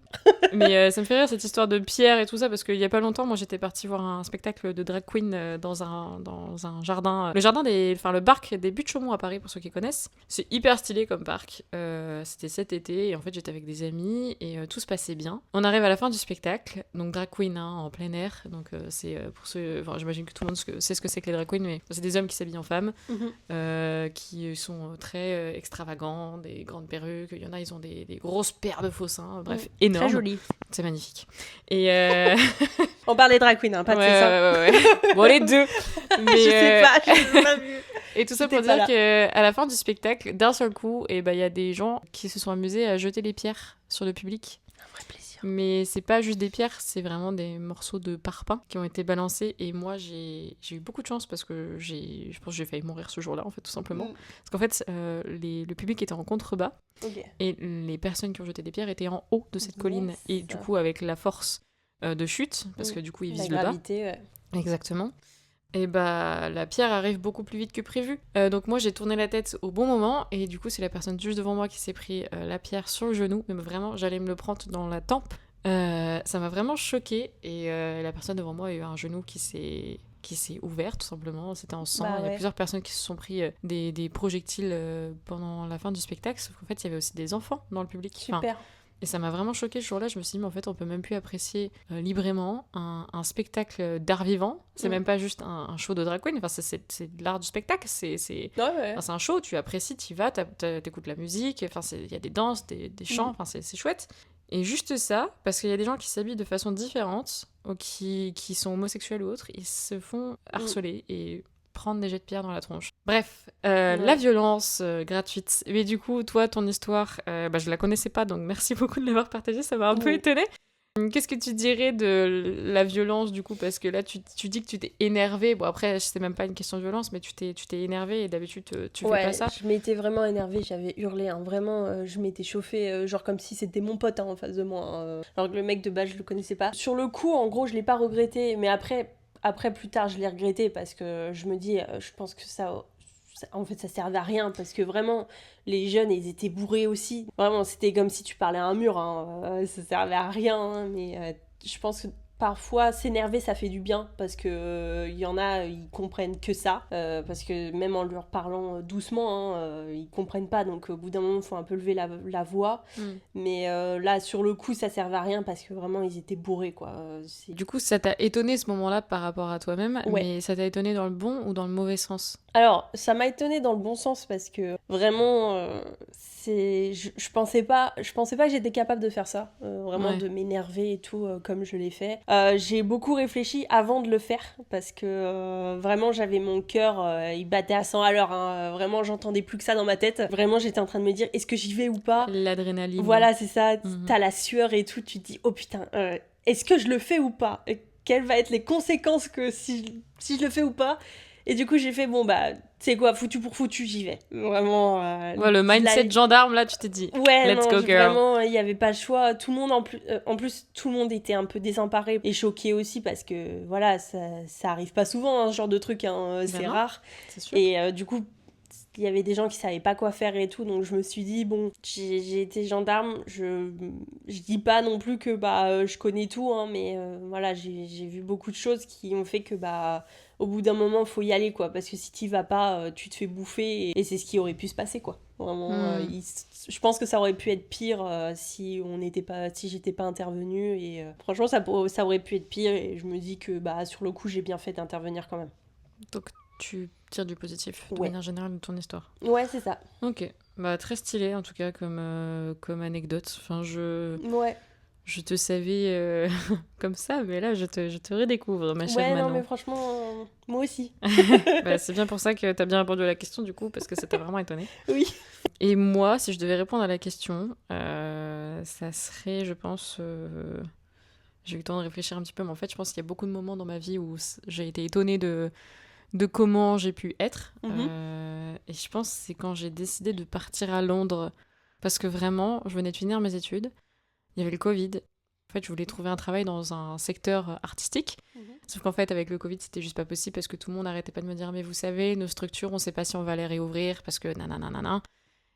Mais ça me fait rire cette histoire de pierre et tout ça parce qu'il y a pas longtemps, moi j'étais partie voir un spectacle de drag queen dans un jardin. Le jardin le parc des Buttes Chaumont à Paris pour ceux qui connaissent. C'est hyper stylé comme parc. C'était cet été et en fait j'étais avec des amis et tout se passait bien. On arrive à la fin du spectacle, donc drag queen hein, en plein air. Donc c'est pour ceux, enfin j'imagine que tout le monde sait ce que c'est que les drag queens, mais c'est des hommes qui s'habillent en femmes, qui sont très extravagants, des grandes perruques. Il y en a, ils ont des grosses paires de faux seins, bref, énormes. Très joli. C'est magnifique. Et on parlait drag queen, hein, pas de ça. Ouais. Bon, les deux. Mais, je sais pas, je pas vu. Et tout ça pour dire qu'à la fin du spectacle, d'un seul coup, il y a des gens qui se sont amusés à jeter les pierres sur le public. Un vrai plaisir. Mais c'est pas juste des pierres, c'est vraiment des morceaux de parpaing qui ont été balancés. Et moi, j'ai eu beaucoup de chance parce que je pense que j'ai failli mourir ce jour-là, en fait, tout simplement. Parce qu'en fait, le public était en contrebas. Okay. Et les personnes qui ont jeté des pierres étaient en haut de cette colline. Et du coup, avec la force de chute, parce que du coup, ils visent le bas. Ouais. Exactement. Et bah, la pierre arrive beaucoup plus vite que prévu. Donc moi, j'ai tourné la tête au bon moment. Et du coup, c'est la personne juste devant moi qui s'est pris la pierre sur le genou. Mais vraiment, j'allais me le prendre dans la tempe. Ça m'a vraiment choquée. Et la personne devant moi a eu un genou qui s'est ouvert, tout simplement. C'était en sang. Il y a plusieurs personnes qui se sont pris des projectiles pendant la fin du spectacle. Sauf qu'en fait, il y avait aussi des enfants dans le public. Super. Et ça m'a vraiment choquée ce jour-là. Je me suis dit, mais en fait, on peut même plus apprécier librement un spectacle d'art vivant. C'est même pas juste un show de drag queen. Enfin, c'est de l'art du spectacle. C'est un show, tu apprécies, tu y vas, t'écoutes la musique. Enfin, il y a des danses, des chants. Enfin, c'est chouette. Et juste ça, parce qu'il y a des gens qui s'habillent de façon différente, ou qui sont homosexuels ou autres, ils se font harceler et prendre des jets de pierre dans la tronche. Bref, la violence gratuite. Mais du coup, toi, ton histoire, je la connaissais pas, donc merci beaucoup de l'avoir partagée, ça m'a un peu étonnée. Qu'est-ce que tu dirais de la violence, du coup? Parce que là, tu dis que tu t'es énervée. Bon, après, c'est même pas une question de violence, mais tu t'es énervée et d'habitude, tu fais pas ça. Je m'étais vraiment énervée, j'avais hurlé. Hein. Vraiment, je m'étais chauffée, genre comme si c'était mon pote en face de moi. Hein. Alors que le mec de base, je le connaissais pas. Sur le coup, en gros, je l'ai pas regretté, mais après, plus tard, je l'ai regretté parce que je me dis, je pense que en fait, ça servait à rien parce que vraiment, les jeunes, ils étaient bourrés aussi. Vraiment, c'était comme si tu parlais à un mur. Hein. Ça servait à rien, hein, mais je pense que parfois, s'énerver, ça fait du bien parce que y en a, ils comprennent que ça. Parce que même en leur parlant doucement, hein, ils comprennent pas. Donc, au bout d'un moment, il faut un peu lever la voix. Mais là, sur le coup, ça servait à rien parce que vraiment, ils étaient bourrés, quoi. Du coup, ça t'a étonné ce moment-là par rapport à toi-même, mais ça t'a étonné dans le bon ou dans le mauvais sens? Alors, ça m'a étonnée dans le bon sens parce que vraiment, je pensais pas que j'étais capable de faire ça, vraiment de m'énerver et tout comme je l'ai fait. J'ai beaucoup réfléchi avant de le faire parce que vraiment j'avais mon cœur, il battait à 100 à l'heure. Hein. Vraiment, j'entendais plus que ça dans ma tête. Vraiment, j'étais en train de me dire, est-ce que j'y vais ou pas? L'adrénaline. Voilà, c'est ça. T'as la sueur et tout. Tu te dis, oh putain, est-ce que je le fais ou pas? Quelles vont être les conséquences que si je le fais ou pas? Et du coup, j'ai fait, bon, bah, tu sais quoi, foutu pour foutu, j'y vais. Vraiment. Le mindset gendarme, là, tu t'es dit, let's go, girl. Vraiment, il n'y avait pas le choix. Tout le monde, en plus, tout le monde était un peu désemparé et choqué aussi parce que, voilà, ça arrive pas souvent, hein, ce genre de truc, hein, c'est rare. C'est sûr. Et du coup, il y avait des gens qui savaient pas quoi faire et tout, donc je me suis dit, bon, j'ai été gendarme, je dis pas non plus que je connais tout, hein, mais voilà, j'ai vu beaucoup de choses qui ont fait que au bout d'un moment, faut y aller, quoi, parce que si t'y vas pas, tu te fais bouffer, et c'est ce qui aurait pu se passer, quoi. Vraiment, je pense que ça aurait pu être pire si j'étais pas intervenue, et franchement, ça aurait pu être pire, et je me dis que sur le coup, j'ai bien fait d'intervenir quand même. Donc tu tires du positif de manière générale de ton histoire. Ouais, c'est ça. Ok, très stylé en tout cas comme anecdote. Enfin, je te savais comme ça, mais là je te redécouvre, ma chère Manon. Non, mais franchement, moi aussi. C'est bien pour ça que t'as bien répondu à la question du coup, parce que ça t'a vraiment étonné. Oui. Et moi, si je devais répondre à la question, ça serait, je pense... J'ai eu le temps de réfléchir un petit peu, mais en fait, je pense qu'il y a beaucoup de moments dans ma vie où j'ai été étonnée de comment j'ai pu être. Et je pense que c'est quand j'ai décidé de partir à Londres, parce que vraiment, je venais de finir mes études, il y avait le Covid. En fait, je voulais trouver un travail dans un secteur artistique, sauf qu'en fait, avec le Covid, c'était juste pas possible, parce que tout le monde n'arrêtait pas de me dire « Mais vous savez, nos structures, on sait pas si on va les réouvrir, parce que nanana. »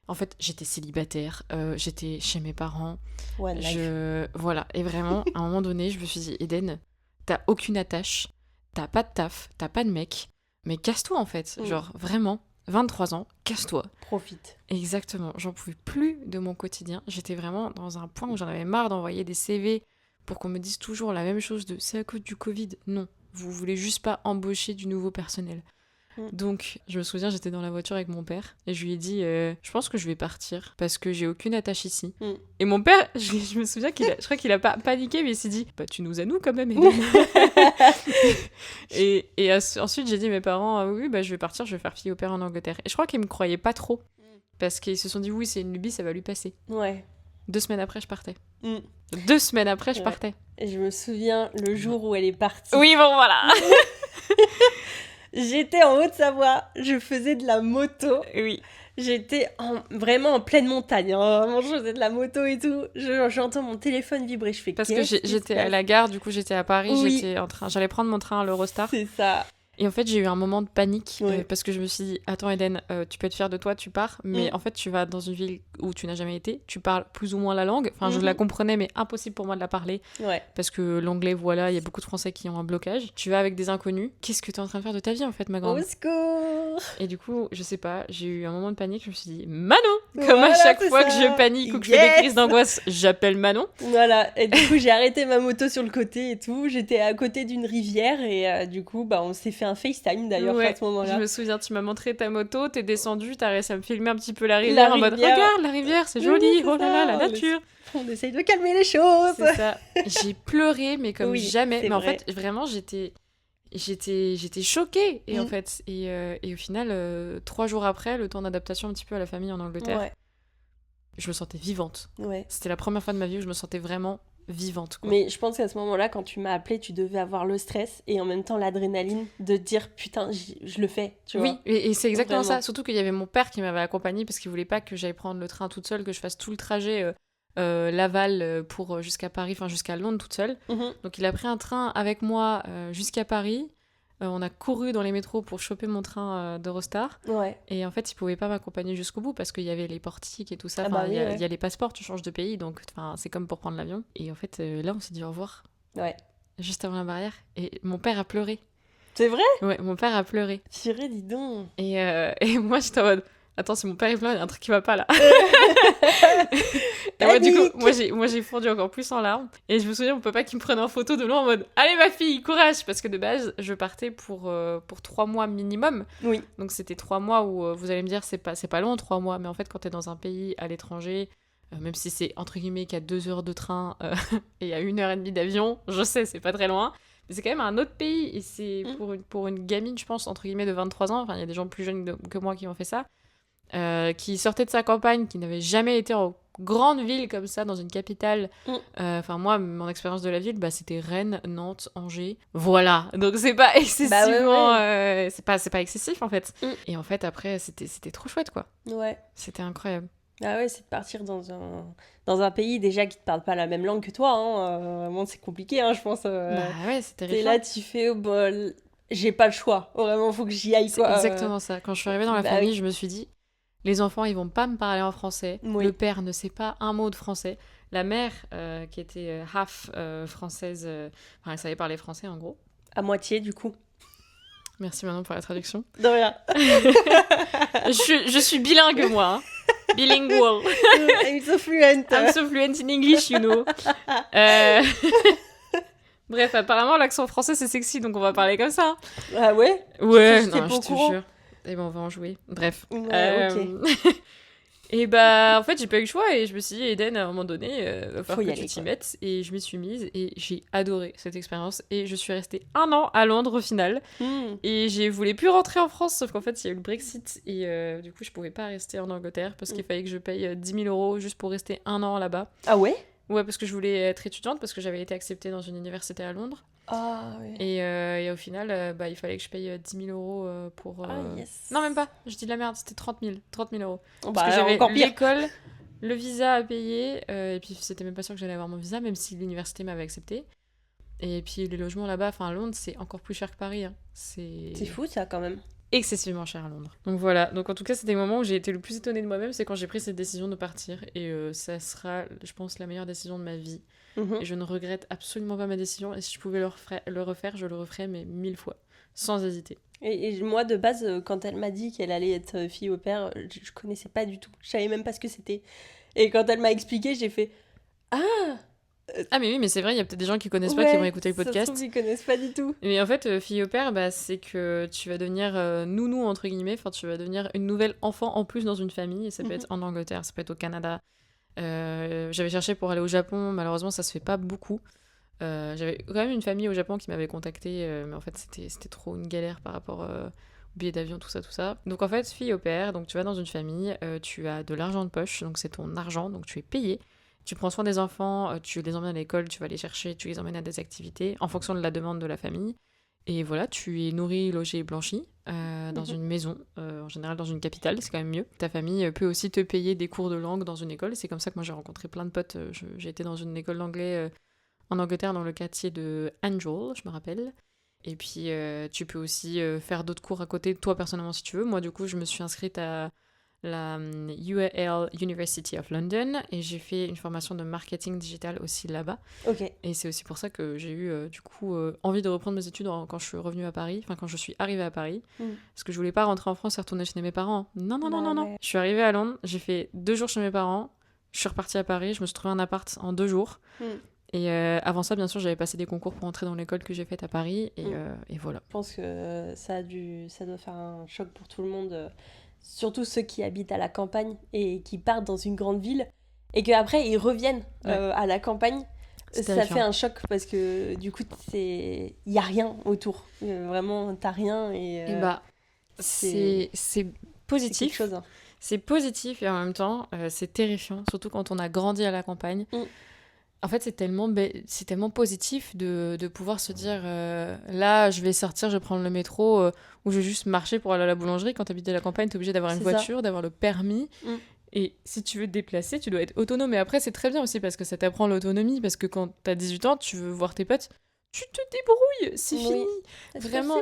En fait, j'étais célibataire, j'étais chez mes parents. Voilà, et vraiment, à un moment donné, je me suis dit, Eden, t'as aucune attache, t'as pas de taf, t'as pas de mec, mais casse-toi en fait. Genre, vraiment, 23 ans, casse-toi. Profite. Exactement, j'en pouvais plus de mon quotidien. J'étais vraiment dans un point où j'en avais marre d'envoyer des CV pour qu'on me dise toujours la même chose de « c'est à cause du Covid ». Non, vous voulez juste pas embaucher du nouveau personnel. Donc, je me souviens, j'étais dans la voiture avec mon père et je lui ai dit je pense que je vais partir parce que j'ai aucune attache ici. Et mon père, je me souviens je crois qu'il a pas paniqué, mais il s'est dit tu nous as nous quand même, Eden. et ensuite, j'ai dit à mes parents oui, je vais partir, je vais faire fille au père en Angleterre. Et je crois qu'ils me croyaient pas trop parce qu'ils se sont dit oui, c'est une lubie, ça va lui passer. Ouais. 2 semaines après, je partais. 2 semaines après, je partais. Et je me souviens le jour où elle est partie. Oui, bon, voilà. J'étais en Haute-Savoie, je faisais de la moto. Oui. J'étais vraiment en pleine montagne. Vraiment, je faisais de la moto et tout. J'entends mon téléphone vibrer. Je fais parce que j'étais à la gare, du coup j'étais à Paris, j'allais prendre mon train à l'Eurostar. C'est ça. Et en fait, j'ai eu un moment de panique parce que je me suis dit attends Eden, tu peux être fière de toi, tu pars, mais en fait, tu vas dans une ville où tu n'as jamais été, tu parles plus ou moins la langue. Enfin, je la comprenais, mais impossible pour moi de la parler. Parce que l'anglais, voilà, il y a beaucoup de Français qui ont un blocage. Tu vas avec des inconnus. Qu'est-ce que tu es en train de faire de ta vie, en fait, ma grande ? Au secours ! Et du coup, je sais pas, j'ai eu un moment de panique, je me suis dit Manon ! Comme à chaque fois que je panique ou que je fais des crises d'angoisse, j'appelle Manon. Voilà, et du coup, j'ai arrêté ma moto sur le côté et tout. J'étais à côté d'une rivière et du coup, on s'est fait un FaceTime d'ailleurs à ce moment-là. Je me souviens, tu m'as montré ta moto, t'es descendue, t'as réussi à me filmer un petit peu la rivière en mode regarde la rivière, c'est joli, oh là là, la nature. On essaye de calmer les choses. C'est ça. J'ai pleuré, mais comme jamais. Mais en fait, vraiment, j'étais choquée. Et en fait, et au final, 3 jours après, le temps d'adaptation un petit peu à la famille en Angleterre, je me sentais vivante. C'était la première fois de ma vie où je me sentais vraiment vivante, quoi. Mais je pense qu'à ce moment-là, quand tu m'as appelée, tu devais avoir le stress et en même temps l'adrénaline de dire putain, je le fais, tu vois. Oui, et c'est exactement ça. Surtout qu'il y avait mon père qui m'avait accompagnée parce qu'il voulait pas que j'aille prendre le train toute seule, que je fasse tout le trajet Laval pour jusqu'à Paris, enfin jusqu'à Londres toute seule. Donc il a pris un train avec moi jusqu'à Paris. On a couru dans les métros pour choper mon train d'Eurostar. Et en fait, il pouvait pas m'accompagner jusqu'au bout parce qu'il y avait les portiques et tout ça. Il y a les passeports, tu changes de pays, donc c'est comme pour prendre l'avion. Et en fait, là, on s'est dit au revoir. Juste avant la barrière. Et mon père a pleuré. C'est vrai ? Ouais, mon père a pleuré. Tiré, dis donc. Et moi, j'étais en mode... Attends, si mon père il pleure, il y a un truc qui va pas là. Et moi, du coup, moi j'ai fondu encore plus en larmes. Et je me souviens, mon papa qui me prenait en photo de loin en mode allez ma fille, courage. Parce que de base, je partais pour 3 mois minimum. Oui. Donc c'était 3 mois où vous allez me dire c'est pas long 3 mois. Mais en fait, quand t'es dans un pays à l'étranger, même si c'est entre guillemets qu'il y a 2 heures de train et il y a 1h30 d'avion, je sais, c'est pas très loin. Mais c'est quand même un autre pays. Et c'est pour une gamine, je pense, entre guillemets de 23 ans. Enfin, il y a des gens plus jeunes que moi qui ont fait ça. Qui sortait de sa campagne, qui n'avait jamais été en grande ville comme ça, dans une capitale. Enfin, moi, mon expérience de la ville, c'était Rennes, Nantes, Angers. Voilà. Donc, c'est pas excessivement... c'est pas excessif, en fait. Et en fait, après, c'était trop chouette, quoi. Ouais. C'était incroyable. Ah ouais, c'est de partir dans un pays déjà qui te parle pas la même langue que toi. Vraiment, c'est compliqué, je pense. Ouais, c'est terrifiant. T'es là, tu fais... j'ai pas le choix. Vraiment, faut que j'y aille, C'est quoi. exactement ça. Quand je suis arrivée dans la Bah famille, oui. je me suis dit, les enfants, ils vont pas me parler en français. Oui. Le père ne sait pas un mot de français. La mère, qui était half française, enfin, elle savait parler français en gros. À moitié, du coup. Merci Manon pour la traduction. De rien. je suis bilingue, moi. Hein. Bilingual. I'm so fluent. I'm so fluent in English, you know. Euh, Bref, apparemment, l'accent français, c'est sexy, donc on va parler comme ça. Ah ouais? Ouais, J'étais non, pas je au te courant. jure. Et ben, on va en jouer. Bref. Ouais, ok. Et bah, en fait, j'ai pas eu le choix et je me suis dit, Eden, à un moment donné, va Faut falloir y que tu aller, t'y quoi. mettes. Et je m'y suis mise et j'ai adoré cette expérience. Et je suis restée 1 an à Londres au final. Et je voulais plus rentrer en France, sauf qu'en fait, il y a eu le Brexit. Et du coup, je pouvais pas rester en Angleterre parce qu'il fallait que je paye 10 000 euros juste pour rester 1 an là-bas. Ah ouais? Ouais, parce que je voulais être étudiante, parce que j'avais été acceptée dans une université à Londres. Ah ouais. Et au final, bah, il fallait que je paye 10 000 euros pour... Ah yes. Non, même pas, je dis de la merde, c'était 30 000 euros. Oh, Parce bah, que j'avais encore pire. l'école, le visa à payer, et puis c'était même pas sûr que j'allais avoir mon visa, même si l'université m'avait accepté. Et puis les logements là-bas, enfin Londres, c'est encore plus cher que Paris. Hein. C'est fou ça quand même. Excessivement cher à Londres. Donc voilà, donc en tout cas c'était le moment où j'ai été le plus étonnée de moi-même, c'est quand j'ai pris cette décision de partir. Et ça sera, je pense, la meilleure décision de ma vie. Et je ne regrette absolument pas ma décision. Et si je pouvais le refaire, je le referais, mais 1000 fois, sans hésiter. Et moi, de base, quand elle m'a dit qu'elle allait être fille au père, je connaissais pas du tout. Je savais même pas ce que c'était. Et quand elle m'a expliqué, j'ai fait ah Ah mais oui, mais c'est vrai, il y a peut-être des gens qui connaissent pas, ouais, qui vont écouter le ça se podcast. trouve, ils connaissent pas du tout. Mais en fait, fille au père, bah, c'est que tu vas devenir nounou, entre guillemets. Enfin, tu vas devenir une nouvelle enfant en plus dans une famille. Et ça peut être en Angleterre, ça peut être au Canada. J'avais cherché pour aller au Japon, malheureusement ça se fait pas beaucoup. J'avais quand même une famille au Japon qui m'avait contactée, mais en fait c'était trop une galère par rapport au billet d'avion, tout ça. Donc en fait, fille au père, donc tu vas dans une famille, tu as de l'argent de poche, donc c'est ton argent, donc tu es payé. Tu prends soin des enfants, tu les emmènes à l'école, tu vas les chercher, tu les emmènes à des activités en fonction de la demande de la famille. Et voilà, tu es nourri, logé, blanchi dans une maison, en général dans une capitale, c'est quand même mieux. Ta famille peut aussi te payer des cours de langue dans une école. C'est comme ça que moi j'ai rencontré plein de potes. J'ai été dans une école d'anglais en Angleterre, dans le quartier de Angel, je me rappelle. Et puis tu peux aussi faire d'autres cours à côté, toi personnellement si tu veux. Moi du coup, je me suis inscrite à la UAL University of London et j'ai fait une formation de marketing digital aussi là-bas. Ok. Et c'est aussi pour ça que j'ai eu du coup envie de reprendre mes études quand je suis revenue à Paris, enfin quand je suis arrivée à Paris, parce que je voulais pas rentrer en France et retourner chez mes parents. Non. Ouais. Je suis arrivée à Londres, j'ai fait 2 jours chez mes parents, je suis repartie à Paris, je me suis trouvé un appart en 2 jours. Et avant ça, bien sûr, j'avais passé des concours pour entrer dans l'école que j'ai faite à Paris et voilà. Je pense que ça doit faire un choc pour tout le monde, surtout ceux qui habitent à la campagne et qui partent dans une grande ville et qu'après ils reviennent à la campagne. Ça fait un choc parce que du coup, il n'y a rien autour. Vraiment, t'as rien et bah, c'est positif. C'est quelque chose, hein. C'est positif et en même temps, c'est terrifiant, surtout quand on a grandi à la campagne. En fait, c'est tellement positif de pouvoir se dire là, je vais sortir, je vais prendre le métro ou je vais juste marcher pour aller à la boulangerie. Quand tu habites à la campagne, tu es obligé d'avoir une voiture, d'avoir le permis. Et si tu veux te déplacer, tu dois être autonome. Et après, c'est très bien aussi parce que ça t'apprend l'autonomie. Parce que quand tu as 18 ans, tu veux voir tes potes, tu te débrouilles, c'est fini. Vraiment.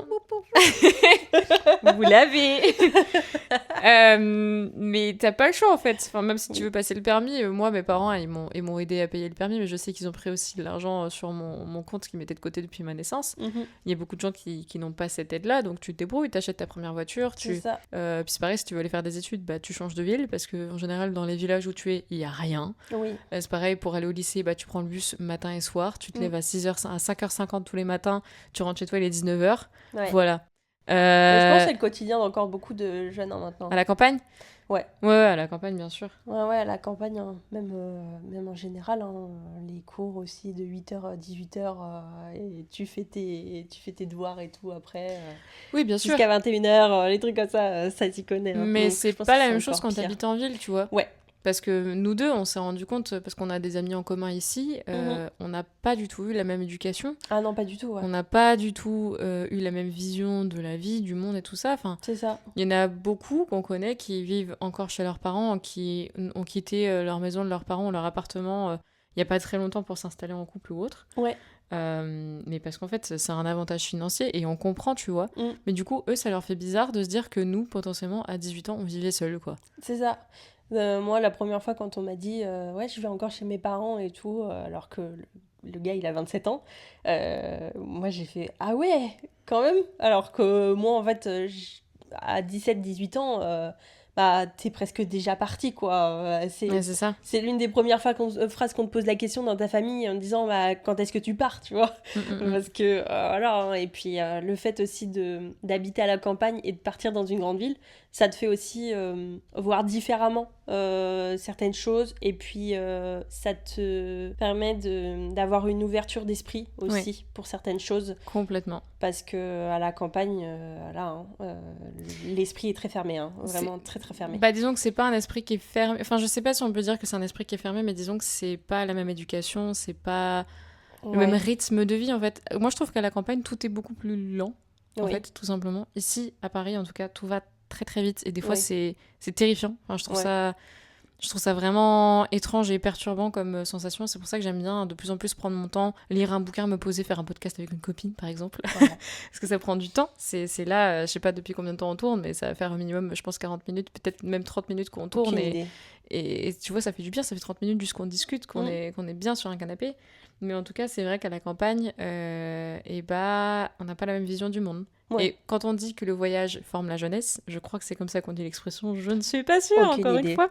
Vous l'avez. Mais t'as pas le choix en fait. Enfin, même si tu veux passer le permis, moi mes parents ils m'ont aidé à payer le permis, mais je sais qu'ils ont pris aussi de l'argent sur mon compte qui m'était de côté depuis ma naissance. Il y a beaucoup de gens qui n'ont pas cette aide là, donc tu te débrouilles, t'achètes ta première voiture. Puis c'est pareil, si tu veux aller faire des études, bah tu changes de ville parce que en général dans les villages où tu es, il y a rien. C'est pareil pour aller au lycée, bah tu prends le bus matin et soir, tu te lèves à 5h50 tous les matins, tu rentres chez toi il est 19h. Voilà. Je pense que c'est le quotidien d'encore beaucoup de jeunes maintenant. À la campagne ? Ouais, à la campagne, bien sûr. Ouais, à la campagne, hein. Même en général, hein, les cours aussi de 8h à 18h, et tu fais tes devoirs et tout après. Oui, bien sûr. Jusqu'à 21h, les trucs comme ça s'y connaît. Hein. Mais donc, c'est pas la même chose quand t'habites en ville, tu vois. Ouais. Parce que nous deux, on s'est rendu compte, parce qu'on a des amis en commun ici, on n'a pas du tout eu la même éducation. Ah non, pas du tout, ouais. On n'a pas du tout eu la même vision de la vie, du monde et tout ça. Enfin, c'est ça. Il y en a beaucoup qu'on connaît qui vivent encore chez leurs parents, qui ont quitté leur maison de leurs parents, leur appartement, il y a pas très longtemps pour s'installer en couple ou autre. Ouais. Mais parce qu'en fait, c'est un avantage financier et on comprend, tu vois. Mm. Mais du coup, eux, ça leur fait bizarre de se dire que nous, potentiellement, à 18 ans, on vivait seuls, quoi. C'est ça. Moi, la première fois, quand on m'a dit ouais, je vais encore chez mes parents et tout, alors que le gars, il a 27 ans, moi, j'ai fait ah ouais, quand même. Alors que moi, en fait, à 17-18 ans, bah, t'es presque déjà parti, quoi. Ouais, c'est ça. C'est l'une des premières phrases qu'on te pose la question dans ta famille en disant bah, quand est-ce que tu pars, tu vois. Parce que voilà, hein. Et puis le fait aussi d'habiter à la campagne et de partir dans une grande ville, ça te fait aussi voir différemment certaines choses, et puis ça te permet d'avoir une ouverture d'esprit aussi pour certaines choses. Complètement. Parce que à la campagne, l'esprit est très fermé, hein, vraiment très très fermé. Bah disons que c'est pas un esprit qui est fermé. Enfin, je sais pas si on peut dire que c'est un esprit qui est fermé, mais disons que c'est pas la même éducation, c'est pas le même rythme de vie en fait. Moi, je trouve qu'à la campagne, tout est beaucoup plus lent, en fait, tout simplement. Ici, à Paris, en tout cas, tout va très très vite et des fois c'est terrifiant. Enfin, je trouve ça vraiment étrange et perturbant comme sensation. C'est pour ça que j'aime bien de plus en plus prendre mon temps, lire un bouquin, me poser, faire un podcast avec une copine, par exemple. Parce que ça prend du temps. C'est là, je sais pas depuis combien de temps on tourne, mais ça va faire au minimum, je pense, 40 minutes, peut-être même 30 minutes qu'on tourne. Et tu vois, ça fait du bien, ça fait 30 minutes juste qu'on discute, qu'on est bien sur un canapé. Mais en tout cas, c'est vrai qu'à la campagne, on n'a pas la même vision du monde. Ouais. Et quand on dit que le voyage forme la jeunesse, je crois que c'est comme ça qu'on dit l'expression, je ne suis pas sûre, encore une fois.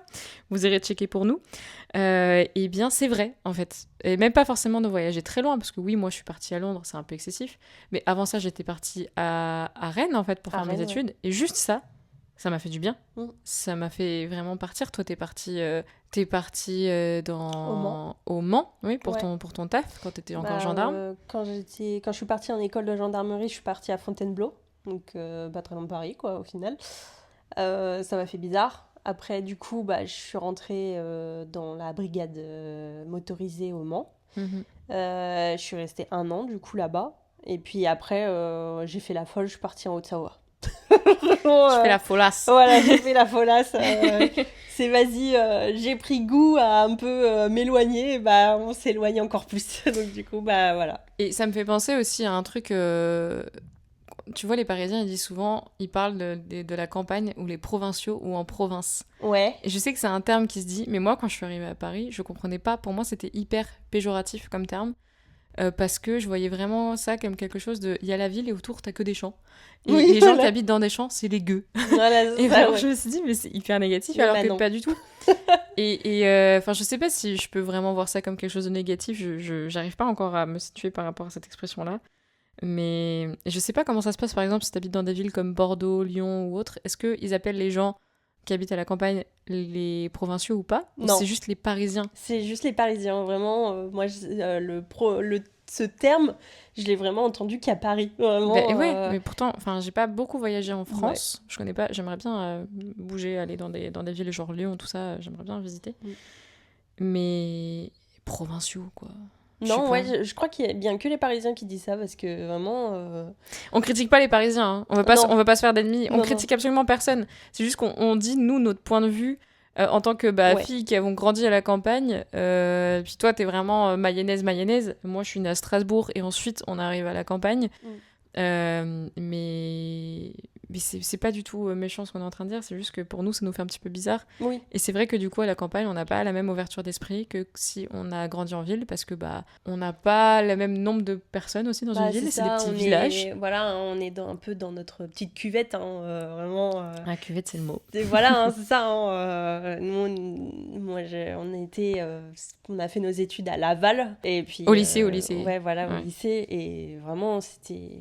Vous irez checker pour nous. Eh bien, c'est vrai, en fait. Et même pas forcément de voyager très loin, parce que oui, moi, je suis partie à Londres, c'est un peu excessif. Mais avant ça, j'étais partie à Rennes, en fait, pour faire mes études. Ouais. Et juste ça m'a fait du bien. Ça m'a fait vraiment partir. Toi, t'es partie au Mans, oui, pour ton taf, quand t'étais encore gendarme. Quand je suis partie en école de gendarmerie, je suis partie à Fontainebleau, donc pas très loin de Paris, quoi, au final. Ça m'a fait bizarre. Après, du coup, je suis rentrée dans la brigade motorisée au Mans. Je suis restée 1 an, du coup, là-bas. Et puis après, j'ai fait la folle, je suis partie en Haute-Savoie. Je fais la folasse. Voilà, j'ai fait la folasse. C'est vas-y, j'ai pris goût à un peu m'éloigner, on s'éloigne encore plus. Donc du coup, voilà. Et ça me fait penser aussi à un truc, tu vois, les Parisiens, ils disent souvent, ils parlent de la campagne ou les provinciaux ou en province. Ouais. Et je sais que c'est un terme qui se dit, mais moi, quand je suis arrivée à Paris, je comprenais pas. Pour moi, c'était hyper péjoratif comme terme. Parce que je voyais vraiment ça comme quelque chose de... Il y a la ville et autour, t'as que des champs. Et les gens qui habitent dans des champs, c'est les gueux. Voilà, et vraiment, je me suis dit, mais c'est hyper négatif, alors que pas du tout. Enfin, je sais pas si je peux vraiment voir ça comme quelque chose de négatif. J'arrive pas encore à me situer par rapport à cette expression-là. Mais je sais pas comment ça se passe, par exemple, si t'habites dans des villes comme Bordeaux, Lyon ou autre. Est-ce qu'ils appellent les gens qui habitent à la campagne les provinciaux ou pas? Non. Ou c'est juste les Parisiens? C'est juste les Parisiens, vraiment. Moi, ce terme, je l'ai vraiment entendu qu'à Paris. Vraiment, ouais, mais pourtant, j'ai pas beaucoup voyagé en France. Ouais. Je connais pas. J'aimerais bien bouger, aller dans des villes genre Lyon, tout ça. J'aimerais bien visiter. Mais provinciaux, quoi. Non, je crois qu'il y a bien que les Parisiens qui disent ça, parce que vraiment... On critique pas les Parisiens, hein. On veut pas se faire d'ennemis. On critique absolument personne. C'est juste qu'on dit, nous, notre point de vue, en tant que filles qui avons grandi à la campagne. Puis toi, t'es vraiment mayonnaise. Moi, je suis née à Strasbourg, et ensuite, on arrive à la campagne. Mais c'est pas du tout méchant ce qu'on est en train de dire, c'est juste que pour nous ça nous fait un petit peu bizarre. Oui. Et c'est vrai que du coup à la campagne on n'a pas la même ouverture d'esprit que si on a grandi en ville, parce que on n'a pas le même nombre de personnes aussi dans une ville, c'est des petits villages. Voilà, on est un peu dans notre petite cuvette, vraiment. La cuvette, c'est le mot. Voilà, c'est ça. Nous, on a fait nos études à Laval, et puis au lycée. Ouais, voilà, au lycée, et vraiment c'était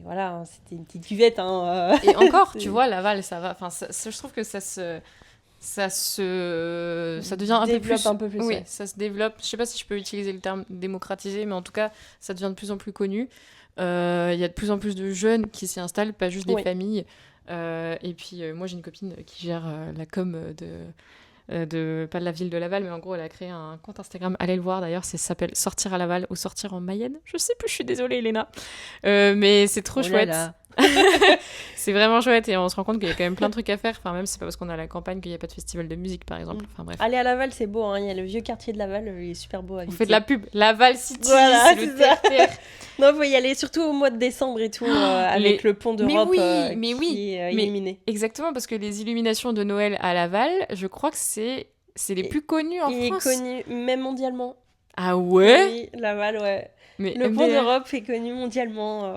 une petite cuvette. Et encore, tu vois, Laval, ça va. Enfin, je trouve que ça devient un peu plus. Oui, ça se développe. Je sais pas si je peux utiliser le terme démocratisé, mais en tout cas, ça devient de plus en plus connu. Il y a de plus en plus de jeunes qui s'y installent, pas juste des familles. Et puis, moi, j'ai une copine qui gère la com pas de la ville de Laval, mais en gros elle a créé un compte Instagram, allez le voir d'ailleurs, ça s'appelle Sortir à Laval ou Sortir en Mayenne, je sais plus, je suis désolée Elena, mais c'est trop chouette. C'est vraiment chouette et on se rend compte qu'il y a quand même plein de trucs à faire. Enfin, même c'est pas parce qu'on est à la campagne qu'il n'y a pas de festival de musique, par exemple. Enfin, bref. Aller à Laval, c'est beau, hein. Il y a le vieux quartier de Laval, il est super beau à On visiter. fait de la pub. Laval City, Voilà, c'est le c'est ça. terre-terre. Non, faut y aller surtout au mois de décembre et tout, avec le pont d'Europe qui est illuminé. Exactement, parce que les illuminations de Noël à Laval, je crois que c'est les plus connues en France. Il est connu même mondialement. Ah ouais? Oui, Laval, ouais. Mais Le pont d'Europe est connu mondialement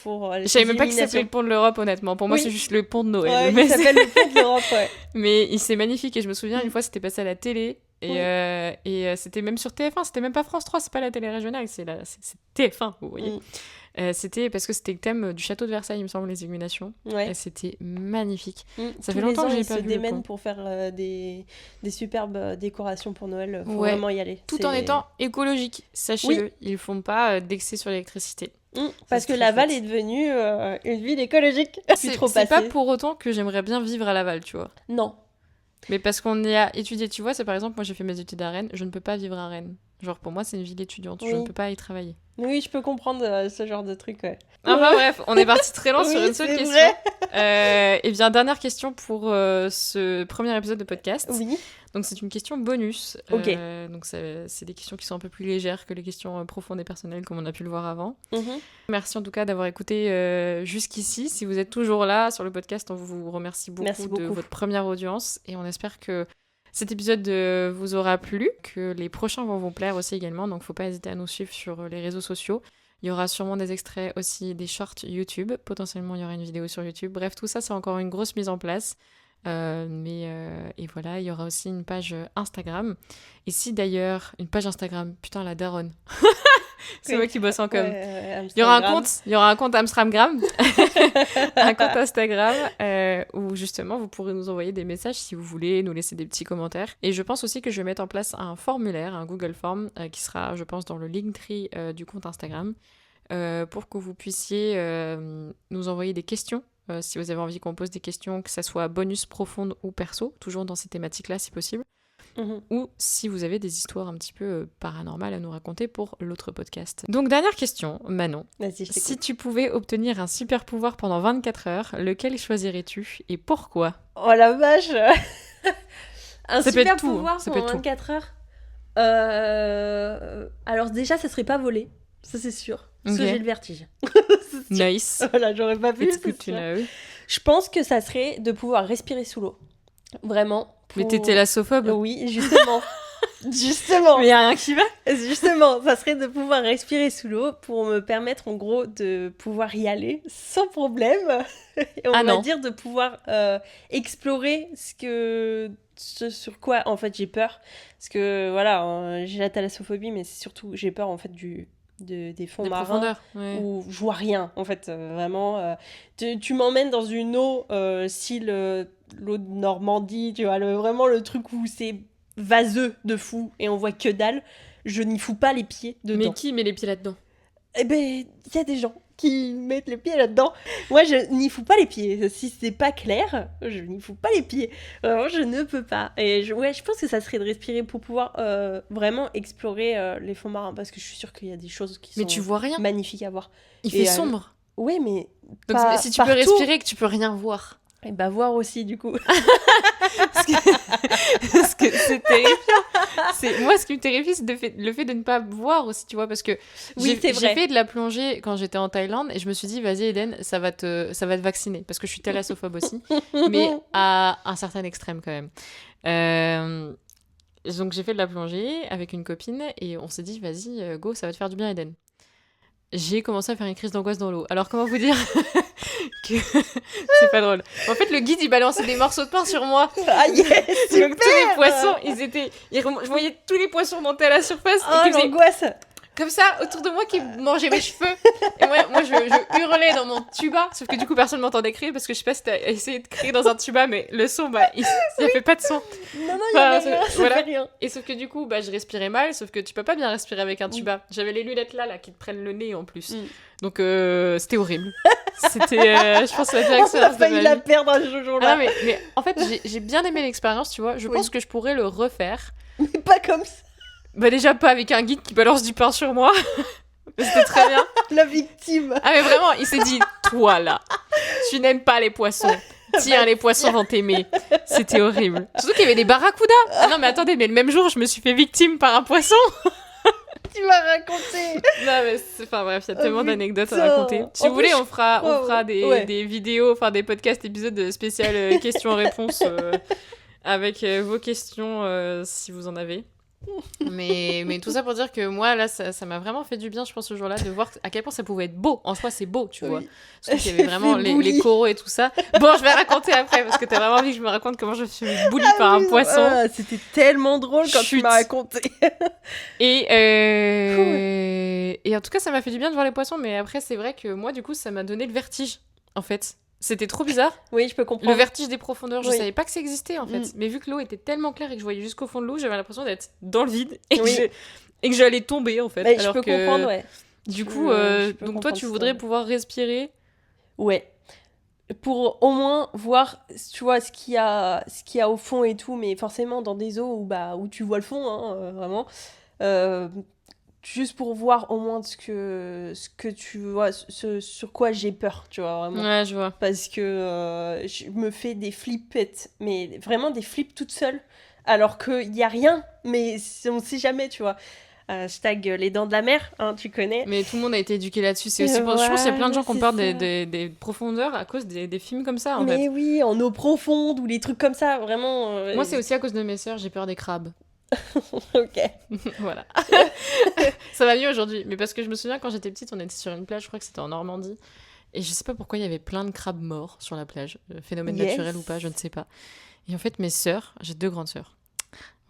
pour les je savais même pas qu'il illuminations. s'appelait le pont de l'Europe, honnêtement. Pour moi, c'est juste le pont de Noël. Ouais, mais il s'appelle le pont de l'Europe, ouais. Mais c'est magnifique et je me souviens une fois c'était passé à la télé et c'était même sur TF1, c'était même pas France 3, c'est pas la télé régionale, c'est TF1, vous voyez. C'était parce que c'était le thème du château de Versailles, il me semble, les illuminations. Ouais. Et c'était magnifique. Ça fait longtemps que j'ai pas vu. Ils se démènent pour faire des superbes décorations pour Noël. Faut vraiment y aller. Tout en étant écologique, sachez-le. Ils font pas d'excès sur l'électricité. Parce que Laval est devenue une ville écologique. C'est pas pour autant que j'aimerais bien vivre à Laval, tu vois. Non. Mais parce qu'on y a étudié, tu vois, c'est par exemple, moi j'ai fait mes études à Rennes, je ne peux pas vivre à Rennes. Genre pour moi c'est une ville étudiante, je ne peux pas y travailler. Oui, je peux comprendre ce genre de truc, ouais. Enfin bref, on est parti très loin sur une seule question. Et bien, dernière question pour ce premier épisode de podcast. Oui. Donc c'est une question bonus. Ok. Donc c'est des questions qui sont un peu plus légères que les questions profondes et personnelles comme on a pu le voir avant. Merci en tout cas d'avoir écouté jusqu'ici. Si vous êtes toujours là sur le podcast, on vous remercie beaucoup de votre première audience et on espère que cet épisode vous aura plu, que les prochains vont vous plaire aussi également, donc faut pas hésiter à nous suivre sur les réseaux sociaux. Il y aura sûrement des extraits aussi, des shorts YouTube, potentiellement il y aura une vidéo sur YouTube. Bref, tout ça c'est encore une grosse mise en place. Et voilà, il y aura aussi une page Instagram. Et si d'ailleurs, une page Instagram, putain la daronne. C'est moi qui bosse en com. Il y aura un compte Amstramgram, un compte Instagram où justement vous pourrez nous envoyer des messages si vous voulez, nous laisser des petits commentaires. Et je pense aussi que je vais mettre en place un formulaire, un Google Form qui sera, je pense, dans le Linktree du compte Instagram pour que vous puissiez nous envoyer des questions. Si vous avez envie qu'on pose des questions, que ça soit bonus, profonde ou perso, toujours dans ces thématiques-là si possible. Ou si vous avez des histoires un petit peu paranormales à nous raconter pour l'autre podcast. Donc dernière question, Manon. Vas-y, si tu pouvais obtenir un super pouvoir pendant 24 heures, lequel choisirais-tu et pourquoi ? Oh la vache. Un ça super tout, pouvoir pendant 24 heures. Alors déjà, ça serait pas voler, ça c'est sûr. Parce que j'ai le vertige. Nice. Voilà, j'aurais pas pu. It's good to know. Je pense que ça serait de pouvoir respirer sous l'eau. Vraiment. Mais t'es thalassophobe ? Oui, justement. Justement. Mais y a rien qui va. Justement, ça serait de pouvoir respirer sous l'eau pour me permettre en gros de pouvoir y aller sans problème. Et on va dire de pouvoir explorer ce sur quoi en fait j'ai peur. Parce que voilà, j'ai la thalassophobie, mais c'est surtout j'ai peur en fait des fonds marins où je vois rien en fait vraiment tu m'emmènes dans une eau style l'eau de Normandie, tu vois, vraiment le truc où c'est vaseux de fou et on voit que dalle, je n'y fous pas les pieds dedans. Mais qui met les pieds là-dedans ? Eh ben il y a des gens qui mettent les pieds là-dedans. Moi je n'y fous pas les pieds, si c'est pas clair je n'y fous pas les pieds, vraiment je ne peux pas. Et je pense que ça serait de respirer pour pouvoir vraiment explorer les fonds marins, parce que je suis sûre qu'il y a des choses qui sont tu vois rien. Magnifiques à voir. Il fait sombre. Oui, mais donc si tu peux respirer que tu peux rien voir. Et bah voir aussi du coup. Parce que c'est terrifiant. Moi ce qui me terrifie c'est le fait de ne pas voir aussi, tu vois, parce que j'ai fait de la plongée quand j'étais en Thaïlande et je me suis dit vas-y Eden, ça va te vacciner, parce que je suis thalassophobe aussi, mais à un certain extrême quand même. Donc j'ai fait de la plongée avec une copine et on s'est dit vas-y go, ça va te faire du bien Eden. J'ai commencé à faire une crise d'angoisse dans l'eau. Alors comment vous dire que c'est pas drôle. En fait, le guide il balançait des morceaux de pain sur moi. Ah yes, super. Donc tous les poissons, je voyais tous les poissons monter à la surface. Oh l'angoisse. Comme ça, autour de moi, qui mangeait mes cheveux. Et moi je hurlais dans mon tuba. Sauf que du coup, personne m'entendait crier, parce que je sais pas si t'as essayé de crier dans un tuba, mais le son, il fait pas de son. Non, il y avait rien, ça fait rien. Et sauf que du coup, je respirais mal, sauf que tu peux pas bien respirer avec un tuba. J'avais les lunettes là qui te prennent le nez en plus. Donc c'était horrible. C'était, je pense, la pire expérience de ma vie. On a failli la perdre un jour-là. Ah, mais en fait, j'ai bien aimé l'expérience, tu vois. Je pense que je pourrais le refaire. Mais pas comme ça. Déjà pas avec un guide qui balance du pain sur moi. C'était très bien. La victime. Ah mais vraiment, il s'est dit, toi là. Tu n'aimes pas les poissons. Tiens, les poissons vont t'aimer. C'était horrible. Surtout qu'il y avait des barracudas. Ah non, mais attendez, mais le même jour, je me suis fait victime par un poisson. Tu m'as raconté. Non, mais enfin bref, il y a tellement d'anecdotes à raconter. Si vous voulez, on fera des vidéos, enfin des podcasts, épisodes spécial questions-réponses avec vos questions si vous en avez. Mais tout ça pour dire que moi, là, ça m'a vraiment fait du bien, je pense, ce jour-là, de voir à quel point ça pouvait être beau. En soi, c'est beau, tu vois. Parce qu'il y avait vraiment les coraux et tout ça. Bon, je vais raconter après, parce que t'as vraiment envie que je me raconte comment je suis boulie par un poisson. C'était tellement drôle quand tu m'as raconté. Et en tout cas, ça m'a fait du bien de voir les poissons, mais après, c'est vrai que moi, du coup, ça m'a donné le vertige, en fait. C'était trop bizarre. Oui, je peux comprendre. Le vertige des profondeurs, je savais pas que ça existait en fait. Mais vu que l'eau était tellement claire et que je voyais jusqu'au fond de l'eau, j'avais l'impression d'être dans le vide et que j'allais tomber en fait. Mais alors je peux comprendre, ouais. Du coup, donc toi, tu voudrais pouvoir respirer. Ouais. Pour au moins voir, tu vois, ce qu'il y a au fond et tout, mais forcément dans des eaux où tu vois le fond, hein, vraiment. Juste pour voir au moins ce que tu vois, sur quoi j'ai peur, tu vois, vraiment. Ouais, je vois. Parce que je me fais des flippettes, mais vraiment des flips toute seule, alors qu'il n'y a rien, mais on ne sait jamais, tu vois. Hashtag les dents de la mer, hein, tu connais. Mais tout le monde a été éduqué là-dessus. C'est aussi je pense qu'il y a plein de gens qui ont peur des profondeurs à cause des films comme ça, en fait. Mais oui, en eau profonde ou les trucs comme ça, vraiment. Moi, c'est aussi à cause de mes sœurs, j'ai peur des crabes. Ok. Voilà. Ça va mieux aujourd'hui. Mais parce que je me souviens quand j'étais petite, on était sur une plage, je crois que c'était en Normandie. Et je sais pas pourquoi il y avait plein de crabes morts sur la plage. Phénomène naturel ou pas, je ne sais pas. Et en fait, mes sœurs, j'ai 2 grandes sœurs.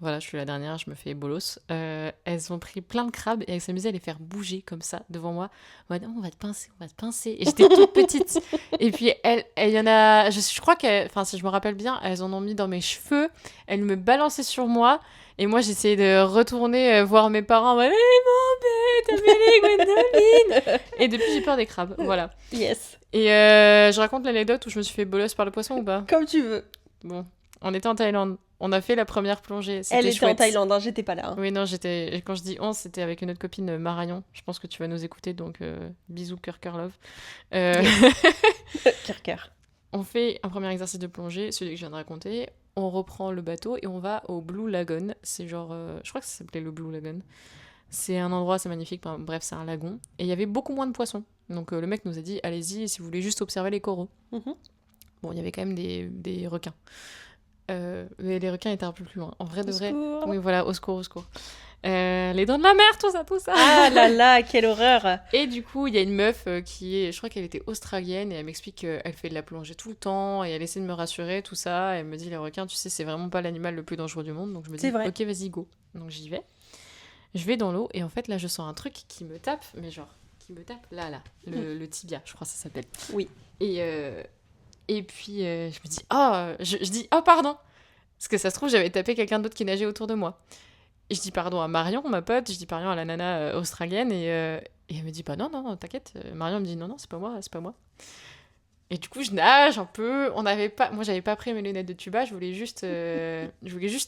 Voilà, je suis la dernière, je me fais bolos. Elles ont pris plein de crabes et elles s'amusaient à les faire bouger comme ça devant moi. On va te pincer. Et j'étais toute petite. Et puis, il y en a. Je crois enfin, si je me rappelle bien, elles en ont mis dans mes cheveux. Elles me balançaient sur moi. Et moi, j'essayais de retourner voir mes parents. En mode, t'as mis les Gwendoline. Et depuis, j'ai peur des crabes. Voilà. Yes. Et je raconte l'anecdote où je me suis fait bolos par le poisson ou pas ? Comme tu veux. Bon, on était en Thaïlande. On a fait la première plongée. Elle était en Thaïlande, hein, j'étais pas là. Hein. Oui, non, quand je dis on, c'était avec une autre copine, Marion. Je pense que tu vas nous écouter, donc bisous, cœur, love. Cœur. On fait un premier exercice de plongée, celui que je viens de raconter. On reprend le bateau et on va au Blue Lagoon. C'est genre, je crois que ça s'appelait le Blue Lagoon. C'est un endroit assez magnifique, bref, c'est un lagon. Et il y avait beaucoup moins de poissons. Donc le mec nous a dit, allez-y, si vous voulez juste observer les coraux. Mm-hmm. Bon, il y avait quand même des requins. Mais les requins étaient un peu plus loin. En vrai de vrai. Oui, voilà, au secours. Les dents de la mer, tout ça. Ah là là, quelle horreur. Et du coup, il y a une meuf qui est, je crois qu'elle était australienne et elle m'explique qu'elle fait de la plongée tout le temps et elle essaie de me rassurer, tout ça. Elle me dit, les requins, tu sais, c'est vraiment pas l'animal le plus dangereux du monde. Donc je me dis, ok, vas-y, go. Donc j'y vais. Je vais dans l'eau et en fait, là, je sens un truc qui me tape, mais genre, qui me tape là, le tibia, je crois que ça s'appelle. Oui. Et puis, je me dis, je dis, pardon. Parce que ça se trouve, j'avais tapé quelqu'un d'autre qui nageait autour de moi. Et je dis pardon à Marion, ma pote, je dis pardon à la nana australienne, et elle me dit, bah non, t'inquiète. Marion me dit, non, c'est pas moi. Et du coup, je nage un peu. Moi, j'avais pas pris mes lunettes de tuba, je voulais juste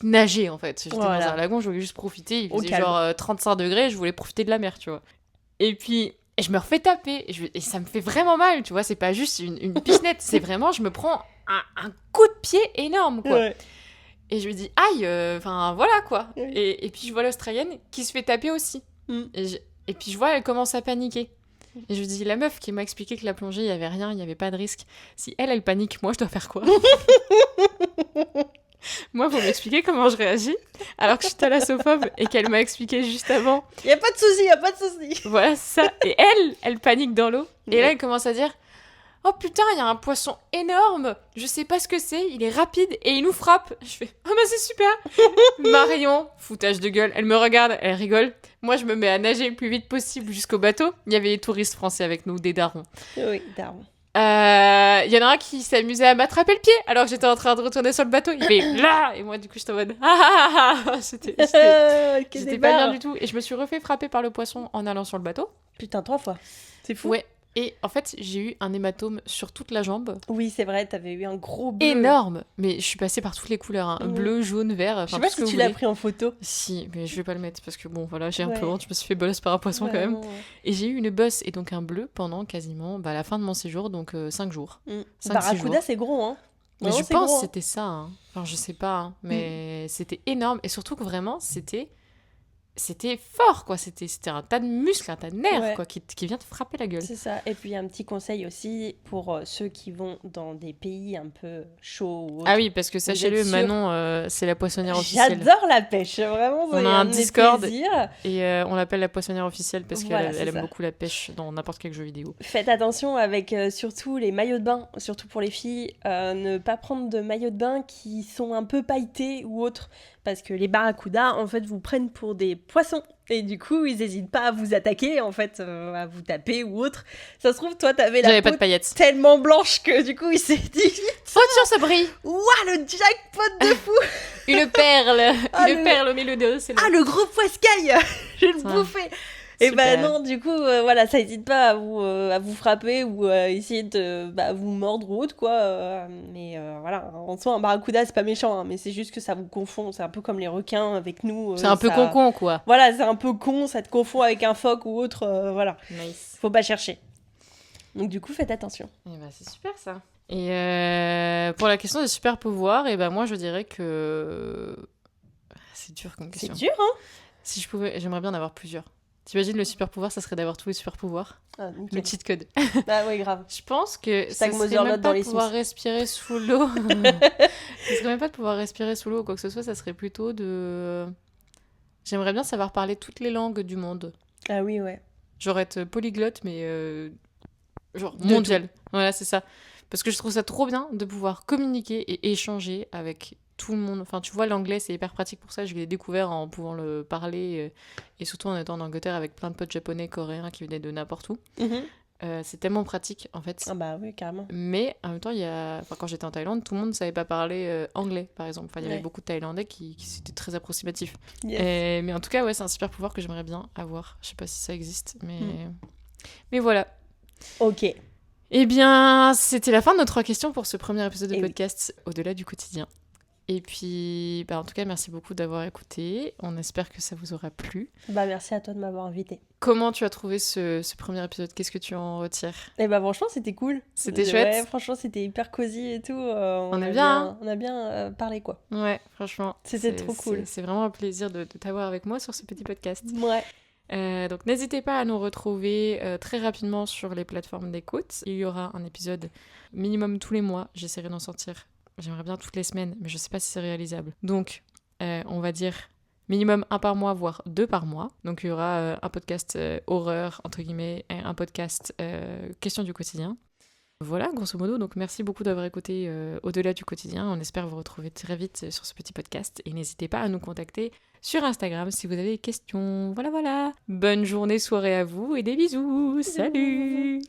nager, en fait. J'étais dans un lagon, je voulais juste profiter. Il faisait genre 35 degrés, je voulais profiter de la mer, tu vois. Et puis... Et je me refais taper, et ça me fait vraiment mal, tu vois, c'est pas juste une pichenette, c'est vraiment, je me prends un coup de pied énorme, quoi. Ouais. Et je me dis, aïe, enfin, voilà, quoi. Et puis je vois l'Australienne qui se fait taper aussi. Et puis je vois, elle commence à paniquer. Et je me dis, la meuf qui m'a expliqué que la plongée, il y avait rien, il y avait pas de risque. Si elle panique, moi, je dois faire quoi? Moi, faut m'expliquer comment je réagis, alors que je suis thalassophobe et qu'elle m'a expliqué juste avant. Y a pas de souci. Voilà, c'est ça. Et elle panique dans l'eau. Et là, elle commence à dire, oh putain, il y a un poisson énorme. Je sais pas ce que c'est. Il est rapide et il nous frappe. Je fais, bah c'est super. Marion, foutage de gueule. Elle me regarde, elle rigole. Moi, je me mets à nager le plus vite possible jusqu'au bateau. Il y avait les touristes français avec nous, des darons. Oui, darons. Il y en a un qui s'amusait à m'attraper le pied alors que j'étais en train de retourner sur le bateau. Il fait là et moi du coup j'étais en mode j'étais pas bien du tout et je me suis refait frapper par le poisson en allant sur le bateau. Putain, 3 fois. C'est fou. Ouais. Et en fait, j'ai eu un hématome sur toute la jambe. Oui, c'est vrai, t'avais eu un gros bleu. Énorme. Mais je suis passée par toutes les couleurs. Hein. Bleu, jaune, vert. Je sais pas si tu l'as pris en photo. Si, mais je vais pas le mettre parce que bon, voilà, j'ai un peu Ouais. honte. Je me suis fait bolos par un poisson quand même. Ouais. Et j'ai eu une bosse et donc un bleu pendant quasiment la fin de mon séjour, donc 5 jours. 5-6 Barracuda, jours. c'est gros, hein. Mais Vraiment, je c'est pense gros, que c'était ça. Hein. Enfin, je sais pas, hein, mais c'était énorme. Et surtout que vraiment, c'était fort, quoi. C'était un tas de muscles, un tas de nerfs, quoi, qui vient te frapper la gueule. C'est ça. Et puis, un petit conseil aussi pour ceux qui vont dans des pays un peu chauds ou autres. Ah oui, parce que sachez-le, Manon, c'est la poissonnière officielle. J'adore la pêche, vraiment. On a un Discord plaisir. et on l'appelle la poissonnière officielle parce Voilà, qu'elle aime beaucoup la pêche dans n'importe quel jeu vidéo. Faites attention avec surtout les maillots de bain, surtout pour les filles. Ne pas prendre de maillots de bain qui sont un peu pailletés ou autres. Parce que les barracudas, en fait, vous prennent pour des poissons. Et du coup, ils n'hésitent pas à vous attaquer, en fait, à vous taper ou autre. Ça se trouve, toi, t'avais la peau pas de paillettes. Tellement blanche que du coup, il s'est dit oh tiens, ça brille. Ouah, le jackpot de fou. Une perle. Une perle au milieu de l'océan. Ah, le gros poiscaille. Je vais le bouffer. Et bah non, du coup, voilà, ça n'hésite pas à vous frapper ou à essayer de vous mordre ou autre, quoi. Mais voilà, en soi, un barracuda, c'est pas méchant, hein, mais c'est juste que ça vous confond. C'est un peu comme les requins avec nous. C'est un peu con, quoi. Voilà, c'est un peu con, ça te confond avec un phoque ou autre, voilà. Nice. Faut pas chercher. Donc du coup, faites attention. Et bah, c'est super, ça. Et pour la question des super pouvoirs, et moi, je dirais que... C'est dur comme question. C'est dur, hein. Si je pouvais, j'aimerais bien en avoir plusieurs. T'imagines, le super pouvoir, ça serait d'avoir tous les super pouvoirs. Le cheat code. Ah oui, grave. Je pense que ça serait même pas de pouvoir respirer sous l'eau. Ça serait même pas de pouvoir respirer sous l'eau ou quoi que ce soit, ça serait plutôt de... J'aimerais bien savoir parler toutes les langues du monde. Ah oui, ouais. Genre être polyglotte, mais genre mondial. Voilà, c'est ça. Parce que je trouve ça trop bien de pouvoir communiquer et échanger avec tout le monde. Enfin, tu vois, l'anglais, c'est hyper pratique pour ça. Je l'ai découvert en pouvant le parler et surtout en étant en Angleterre avec plein de potes japonais, coréens qui venaient de n'importe où. C'est tellement pratique, en fait. Ah bah oui, carrément. Mais en même temps, quand j'étais en Thaïlande, tout le monde ne savait pas parler anglais, par exemple. Enfin, il y avait beaucoup de Thaïlandais qui étaient très approximatifs. Yes. Mais en tout cas, ouais, c'est un super pouvoir que j'aimerais bien avoir. Je sais pas si ça existe, mais voilà. Ok. Eh bien, c'était la fin de nos 3 questions pour ce premier épisode de podcast Au-delà du quotidien. Et puis, en tout cas, merci beaucoup d'avoir écouté. On espère que ça vous aura plu. Merci à toi de m'avoir invité. Comment tu as trouvé ce premier épisode ? Qu'est-ce que tu en retires ? Franchement, c'était cool. C'était chouette. Ouais, franchement, c'était hyper cosy et tout. On a bien parlé, quoi. Ouais, franchement. C'était trop cool. C'est vraiment un plaisir de t'avoir avec moi sur ce petit podcast. Ouais. Donc n'hésitez pas à nous retrouver très rapidement sur les plateformes d'écoute. Il y aura un épisode minimum tous les mois. J'essaierai d'en sortir. J'aimerais bien toutes les semaines, mais je sais pas si c'est réalisable. Donc, on va dire minimum 1 par mois, voire 2 par mois. Donc, il y aura un podcast horreur, entre guillemets, et un podcast questions du quotidien. Voilà, grosso modo. Donc, merci beaucoup d'avoir écouté Au-delà du quotidien. On espère vous retrouver très vite sur ce petit podcast. Et n'hésitez pas à nous contacter sur Instagram si vous avez des questions. Voilà. Bonne journée, soirée à vous et des bisous. Salut.